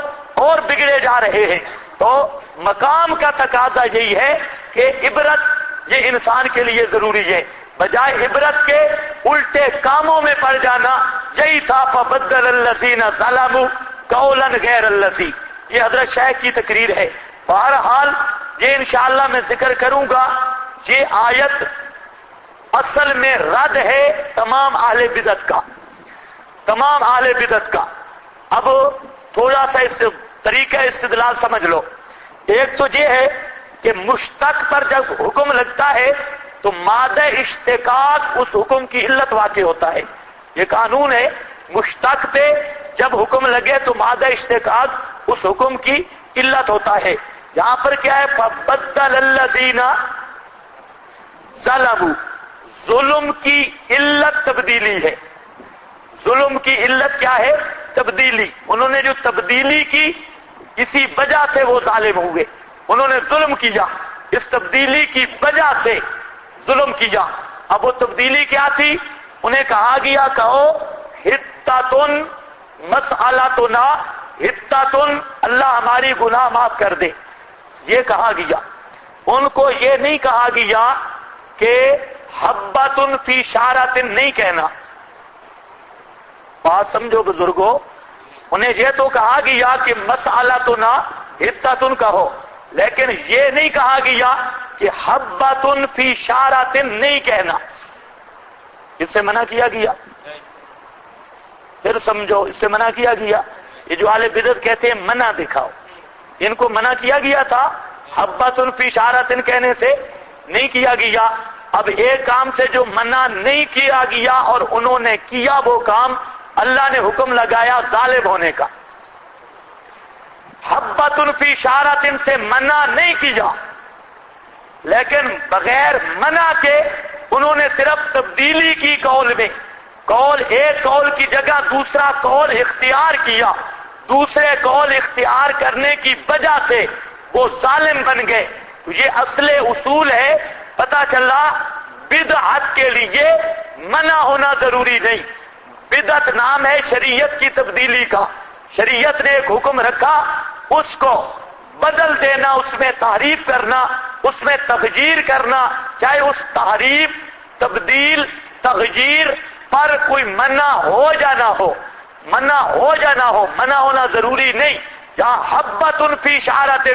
بگڑے جا رہے ہیں. تو مقام کا تقاضا یہی ہے کہ عبرت یہ انسان کے لیے ضروری ہے, بجائے عبرت کے الٹے کاموں میں پڑ جانا یہی تھا. فبدل الذین ظلموا قولا غیر الذی, یہ حضرت شیخ کی تقریر ہے. بہرحال یہ انشاءاللہ میں ذکر کروں گا. یہ آیت اصل میں رد ہے تمام اہل بدعت کا, تمام اہل بدعت کا. اب تھوڑا سا اس طریقہ استدلال سمجھ لو. ایک تو یہ ہے کہ مشتق پر جب حکم لگتا ہے تو مادہ اشتقاق اس حکم کی علت واقع ہوتا ہے. یہ قانون ہے, مشتق پہ جب حکم لگے تو مادہ اشتقاق اس حکم کی علت ہوتا ہے. یہاں پر کیا ہے؟ فبدل الذین ظلموا, ظلم کی علت تبدیلی ہے. ظلم کی علت کیا ہے؟ تبدیلی. انہوں نے جو تبدیلی کی اسی وجہ سے وہ ظالم ہوئے, انہوں نے ظلم کیا, اس تبدیلی کی وجہ سے ظلم کیا. اب وہ تبدیلی کیا تھی؟ انہیں کہا گیا کہو حتۃ مسئلتنا حتۃ, اللہ ہماری گناہ معاف کر دے, یہ کہا گیا. ان کو یہ نہیں کہا گیا کہ حبۃ فی شعرۃ, نہیں کہنا. بات سمجھو بزرگوں, انہیں یہ تو کہا گیا کہ مسئلتنا حتۃ کہو, لیکن یہ نہیں کہا گیا کہ حبۃ فی شعرۃ, نہیں کہنا. اس سے منع کیا گیا. پھر سمجھو, اس سے منع کیا گیا. یہ جو اہل بدعت کہتے ہیں منع دکھاؤ, ان کو منع کیا گیا تھا حبۃ فی شعرۃ کہنے سے, نہیں کیا گیا. اب ایک کام سے جو منع نہیں کیا گیا اور انہوں نے کیا وہ کام, اللہ نے حکم لگایا ظالم ہونے کا. حبۃ فی شعرۃ سے منع نہیں کیا, لیکن بغیر منع کے انہوں نے صرف تبدیلی کی قول میں. قول, ایک قول کی جگہ دوسرا قول اختیار کیا, دوسرے قول اختیار کرنے کی وجہ سے وہ ظالم بن گئے. تو یہ اصل اصول ہے. پتہ چلا بدعت کے لیے منع ہونا ضروری نہیں. بدعت نام ہے شریعت کی تبدیلی کا. شریعت نے ایک حکم رکھا, اس کو بدل دینا, اس میں تحریف کرنا, اس میں تغییر کرنا, چاہے اس تحریف, تبدیل, تغییر پر کوئی منع ہو یا نہ ہو, منع ہو یا نہ ہو, منع ہونا ضروری نہیں. جہاں حبۃ فی شعرۃ,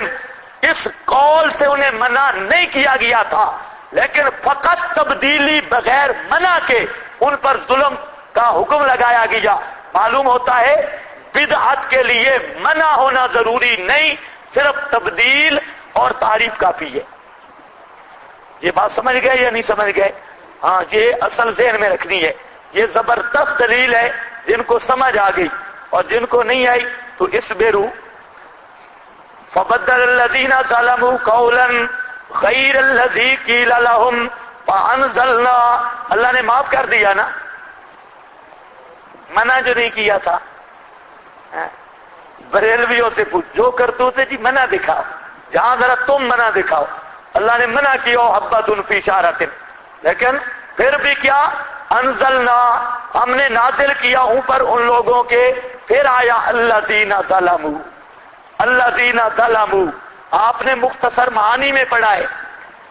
اس قول سے انہیں منع نہیں کیا گیا تھا, لیکن فقط تبدیلی بغیر منع کے ان پر ظلم کا حکم لگایا گیا. معلوم ہوتا ہے بدعت کے لیے منع ہونا ضروری نہیں, صرف تبدیل اور تعریف کافی ہے. یہ بات سمجھ گئے یا نہیں سمجھ گئے؟ ہاں, یہ اصل ذہن میں رکھنی ہے. یہ زبردست دلیل ہے, جن کو سمجھ آ گئی, اور جن کو نہیں آئی تو اس بیرو. فبدل الذین ظلموا قولا غیر الذی قیل لهم فانزلنا, اللہ نے معاف کر دیا نا, منع جو نہیں کیا تھا. بریلویوں سے پوچھ, جو کرتوتے جی منع دکھاؤ, جہاں ذرا تم منع دکھاؤ. اللہ نے منع کیا حبۃ فی شعرۃ, لیکن پھر بھی کیا؟ انزلنا, ہم نے نازل کیا اوپر ان لوگوں کے. پھر آیا الذین ظلموا, الذین ظلموا. آپ نے مختصر معانی میں پڑھا ہے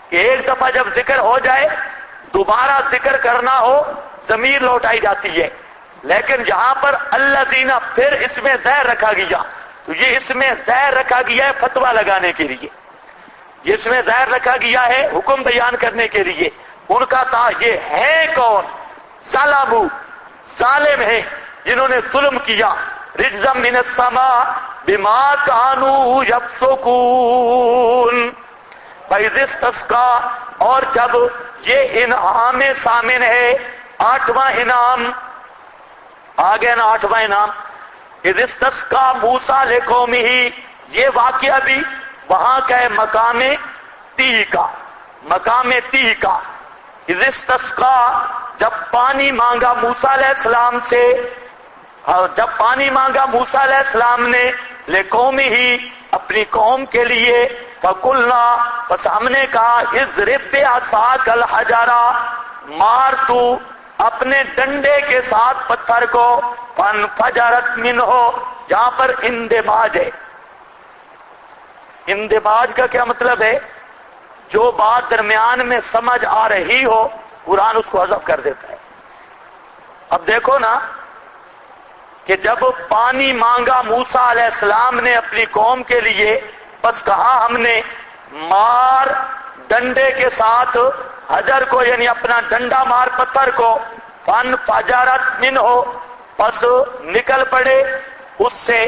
کہ ایک دفعہ جب ذکر ہو جائے دوبارہ ذکر کرنا ہو ضمیر لوٹائی جاتی ہے, لیکن جہاں پر الذین پھر اس میں زہر رکھا گیا, تو یہ اس میں زہر رکھا گیا ہے فتویٰ لگانے کے لیے. یہ اس میں زہر رکھا گیا ہے حکم بیان کرنے کے لیے. ان کا تھا یہ ہے کون؟ ظلموا, ظالم ہیں جنہوں نے ظلم کیا. رجزا من السماء بما كانوا يفسقون. فإذ استسقى، اور جب یہ انعام سامن ہے، 8واں انعام آگے نا، 8واں انعام. اذ استسقى موسیٰ لقومہ، یہ واقعہ بھی وہاں کا ہے مقام تیہ کا، مقام تیہ کا. اذ استسقى، جب پانی مانگا موسیٰ علیہ السلام سے، جب پانی مانگا موسیٰ علیہ السلام نے لقومہ، اپنی قوم کے لیے، فقلنا، پس ہم نے کہا، اضرب بعصاک الحجر، مار تو اپنے ڈنڈے کے ساتھ پتھر کو، فانفجرت منہ، جہاں پر اندماج ہے. اندماج کا کیا مطلب ہے؟ جو بات درمیان میں سمجھ آ رہی ہو قرآن اس کو حذف کر دیتا ہے. اب دیکھو نا کہ جب پانی مانگا موسیٰ علیہ السلام نے اپنی قوم کے لیے، بس کہا ہم نے مار ڈنڈے کے ساتھ حجر کو، یعنی اپنا ڈنڈا مار پتھر کو، فانفجرت منہ، پس نکل پڑے اس سے.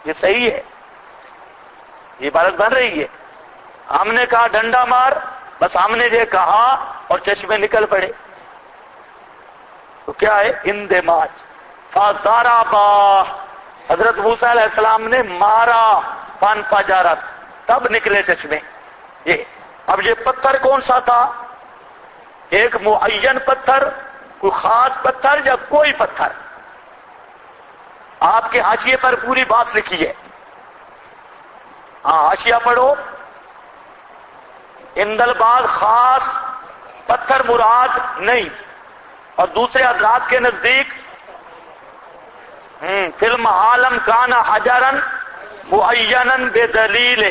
یہ صحیح ہے، یہ عبارت بن رہی ہے. ہم نے کہا ڈنڈا مار، بس ہم نے یہ کہا اور چشمے نکل پڑے. تو کیا ہے؟ اندماج. فضربا، حضرت موسیٰ علیہ السلام نے مارا، فانفجرت، تب نکلے چشمے. یہ اب یہ پتھر کون سا تھا؟ ایک معین پتھر، کوئی خاص پتھر یا کوئی پتھر؟ آپ کے حاشیے پر پوری بات لکھی ہے. ہاں حاشیہ پڑھو. اندلباز خاص پتھر مراد نہیں، اور دوسرے حضرات کے نزدیک فی المعالم کان حجرا معینا بدلیل.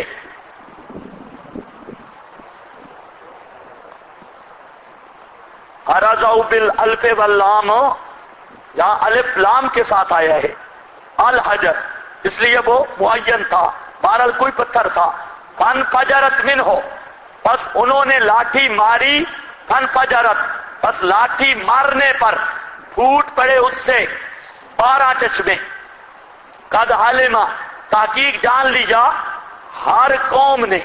ارزو بالالف واللام، یہاں الف لام کے ساتھ آیا ہے الحجر، اس لیے وہ معین تھا، بہرحال کوئی پتھر تھا. فانفجرت منہ، پس انہوں نے لاٹھی ماری، فانفجرت، پس لاٹھی مارنے پر پھوٹ پڑے اس سے 12 چشمے. قد علم، تحقیق جان لیا، ہر قوم نے،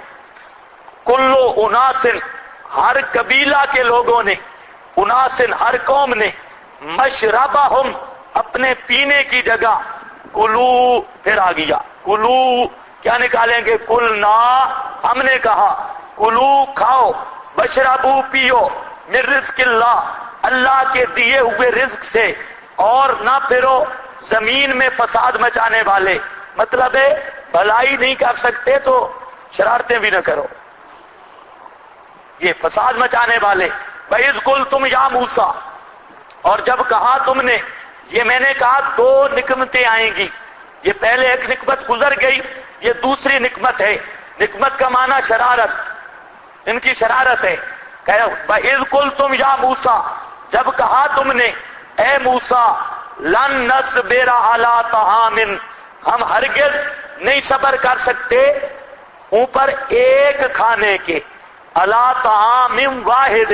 کلو اناسن، ہر قبیلہ کے لوگوں نے، اناسن ہر قوم نے، مشربہم، اپنے پینے کی جگہ، کلو پھر آ گیا، کلو کیا نکالیں گے؟ کلنا، ہم نے کہا، کلو کھاؤ، بشربو پیو، من رزق اللہ، اللہ کے دیے ہوئے رزق سے، اور نہ پھرو زمین میں فساد مچانے والے. مطلب ہے بھلائی نہیں کر سکتے تو شرارتیں بھی نہ کرو، یہ فساد مچانے والے. وَإِذْ قُلْتُمْ يَا مُوسَىٰ، اور جب کہا تم نے، یہ میں نے کہا 2 نعمتیں آئیں گی. یہ پہلے ایک نعمت گزر گئی، یہ دوسری نعمت ہے. نعمت کا معنی شرارت، ان کی شرارت ہے. وَإِذْ قُلْتُمْ يَا مُوسَىٰ، جب کہا تم نے اے موسیٰ، لَن نَّصْبِرَ عَلَىٰ طَعَامٍ، ہم ہرگز نہیں صبر کر سکتے اوپر ایک کھانے کے، عَلَىٰ طَعَامٍ وَاحِدٍ،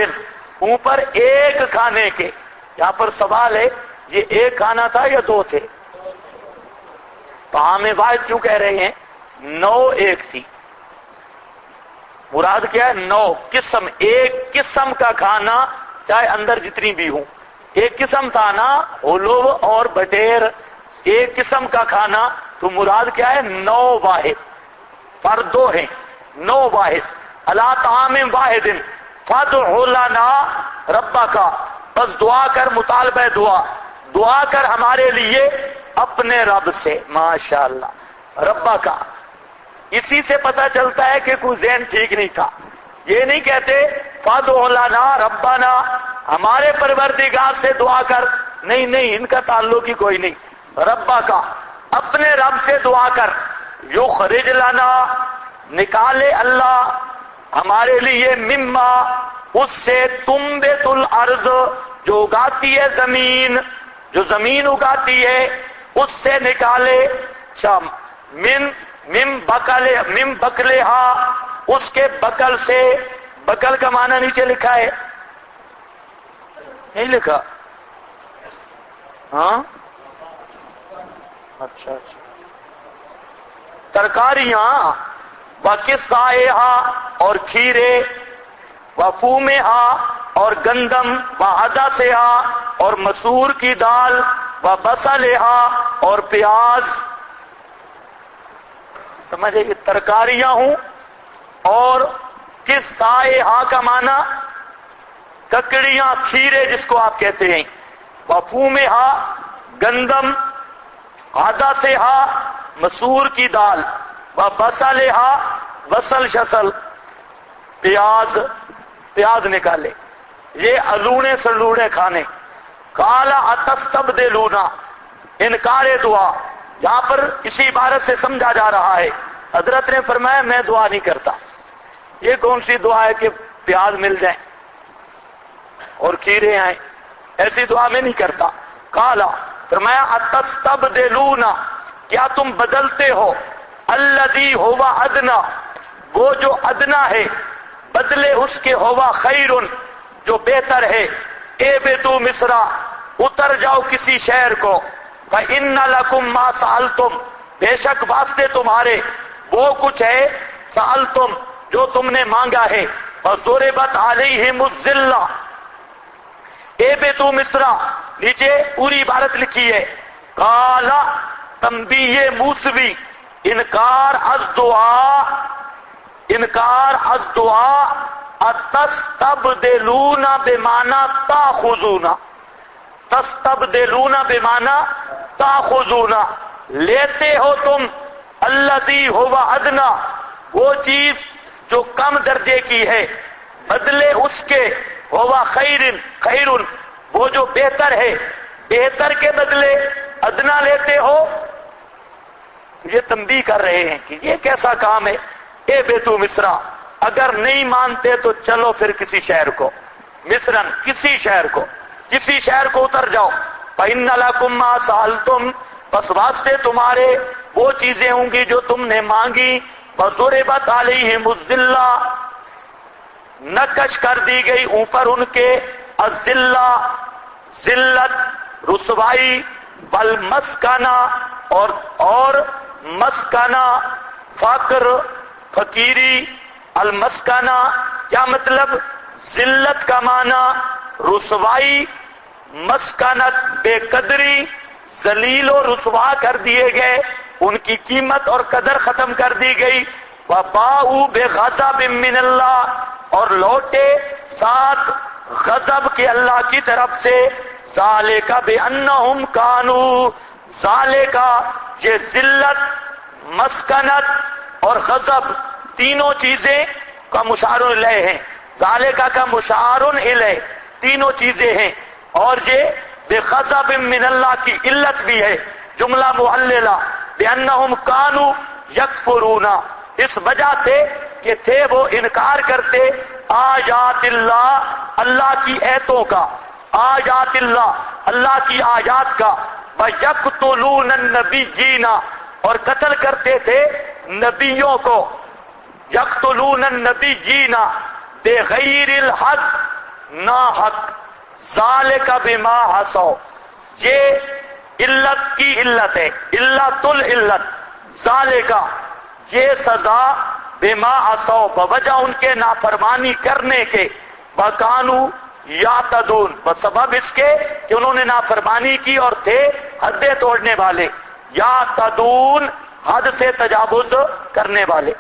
اوپر ایک کھانے کے. یہاں پر سوال ہے، یہ ایک کھانا تھا یا 2 تھے؟ طعام واحد کیوں کہہ رہے ہیں؟ 9 ایک تھی. مراد کیا ہے؟ 9 قسم، ایک قسم کا کھانا، چاہے اندر جتنی بھی ہوں. ایک قسم تھا نا اولو اور بٹیر، ایک قسم کا کھانا، تو مراد کیا ہے؟ 9 واحد، پر 2 ہیں، 9 واحد. عَلَىٰ طَعَامٍ وَاحِدٍ فَادْعُ لَنَا رَبَّكَ، بس دعا کر، مطالبہ دعا کر ہمارے لیے اپنے رب سے. ماشاءاللہ، ربا کا، اسی سے پتہ چلتا ہے کہ کوئی ذہن ٹھیک نہیں تھا. یہ نہیں کہتے فَادْعُ لَنَا رَبَّنَا، ہمارے پروردگار سے دعا کر، نہیں نہیں، ان کا تعلق ہی کوئی نہیں. ربا کا، اپنے رب سے دعا کر. یخرج لنا، نکالے اللہ ہمارے لیے، مما، اس سے، تنبت الارض، جو اگاتی ہے زمین، جو زمین اگاتی ہے اس سے نکالے. من بکلہا، اس کے بکل سے. بکل کا معنی نیچے لکھا ہے، نہیں لکھا؟ ہاں اچھا اچھا، ترکاریاں، وَقِصَّائِہَا اور کھیرے، وَفُومِہَا اور گندم، وَعَدَسِہَا اور مسور کی دال، وَبَصَلِہَا اور پیاز. سمجھے، یہ ترکاریاں ہوں. اور قِصَّائِہَا کا معنی ککڑیاں، کھیرے جس کو آپ کہتے ہیں. وَفُومِہَا گندم، عَدَسِہَا مسور کی دال، وَبَصَلِہَا بصل شسل، پیاز نکالے. یہ الوڑے سلوڑے کھانے. قَالَ أَتَسْتَبْدِلُونَ انکار دعا. یہاں پر اسی عبارت سے سمجھا جا رہا ہے. حضرت نے فرمایا میں دعا نہیں کرتا. یہ کون سی دعا ہے کہ پیاز مل جائیں اور کھیرے آئیں؟ ایسی دعا میں نہیں کرتا. قَالَ فرمایا أَتَسْتَبْدِلُونَ کیا تم بدلتے ہو الذی هو ادنا وہ جو ادنا ہے بدلے اس کے ہوا خیر جو بہتر ہے. اہبطوا مصر اتر جاؤ کسی شہر کو. فإن لکم ما سألتم بے شک واسطے تمہارے وہ کچھ ہے سألتم جو تم نے مانگا ہے. فضربت علیہم الذلہ. اہبطوا مصر نیچے پوری عبارت لکھی ہے. قال تنبیہ موسوی انکار از دعا اتستبدلون بمعنی تاخذون. تستبدلون بمعنی تاخذون لیتے ہو تم. الذی هو ادنا وہ چیز جو کم درجے کی ہے بدلے اس کے ہوا خیر وہ جو بہتر ہے. بہتر کے بدلے ادنا لیتے ہو. یہ تنبیہ کر رہے ہیں کہ یہ کیسا کام ہے. اہبطوا مصر اگر نہیں مانتے تو چلو پھر کسی شہر کو. مصرن کسی شہر کو اتر جاؤ. فإن لکم ما سألتم بس واسطے تمہارے وہ چیزیں ہوں گی جو تم نے مانگی. وضربت علیہم الذلہ نکش کر دی گئی اوپر ان کے الذلہ ذلت رسوائی والمسکنہ اور مسکنہ فقر فقیری. المسکنہ کیا مطلب؟ ذلت کا معنی رسوائی، مسکنت بے قدری، ذلیل و رسوا کر دیے گئے، ان کی قیمت اور قدر ختم کر دی گئی. وباؤ بغضب من اللہ اور لوٹے ساتھ غضب کے اللہ کی طرف سے. ذالک بانہم کانوا ذالک یہ ذلت، مسکنت اور غضب تینوں چیزیں کا مشار الیہ ہیں. ذالک کا مشار الیہ تینوں چیزیں ہیں. اور یہ بغضب من اللہ کی علت بھی ہے جملہ معللہ. بانہم کانوا یکفرون اس وجہ سے کہ تھے وہ انکار کرتے آیات اللہ کی ایتوں کا. آیات اللہ کی آیات کا. وَيَقْتُلُونَ النَّبِيِّينَ اور قتل کرتے تھے نبیوں کو. یقتلون النبیین بغیر الحق نا حق. ذالک بما عصوا یہ علت کی علت ہے. علت العلت. ذالک یہ سزا بما عصوا بوجہ ان کے نافرمانی کرنے کے. وکانوا یعتدون بسبب اس کے کہ انہوں نے نافرمانی کی اور تھے حدیں توڑنے والے. یعتدون حد سے تجاوز کرنے والے.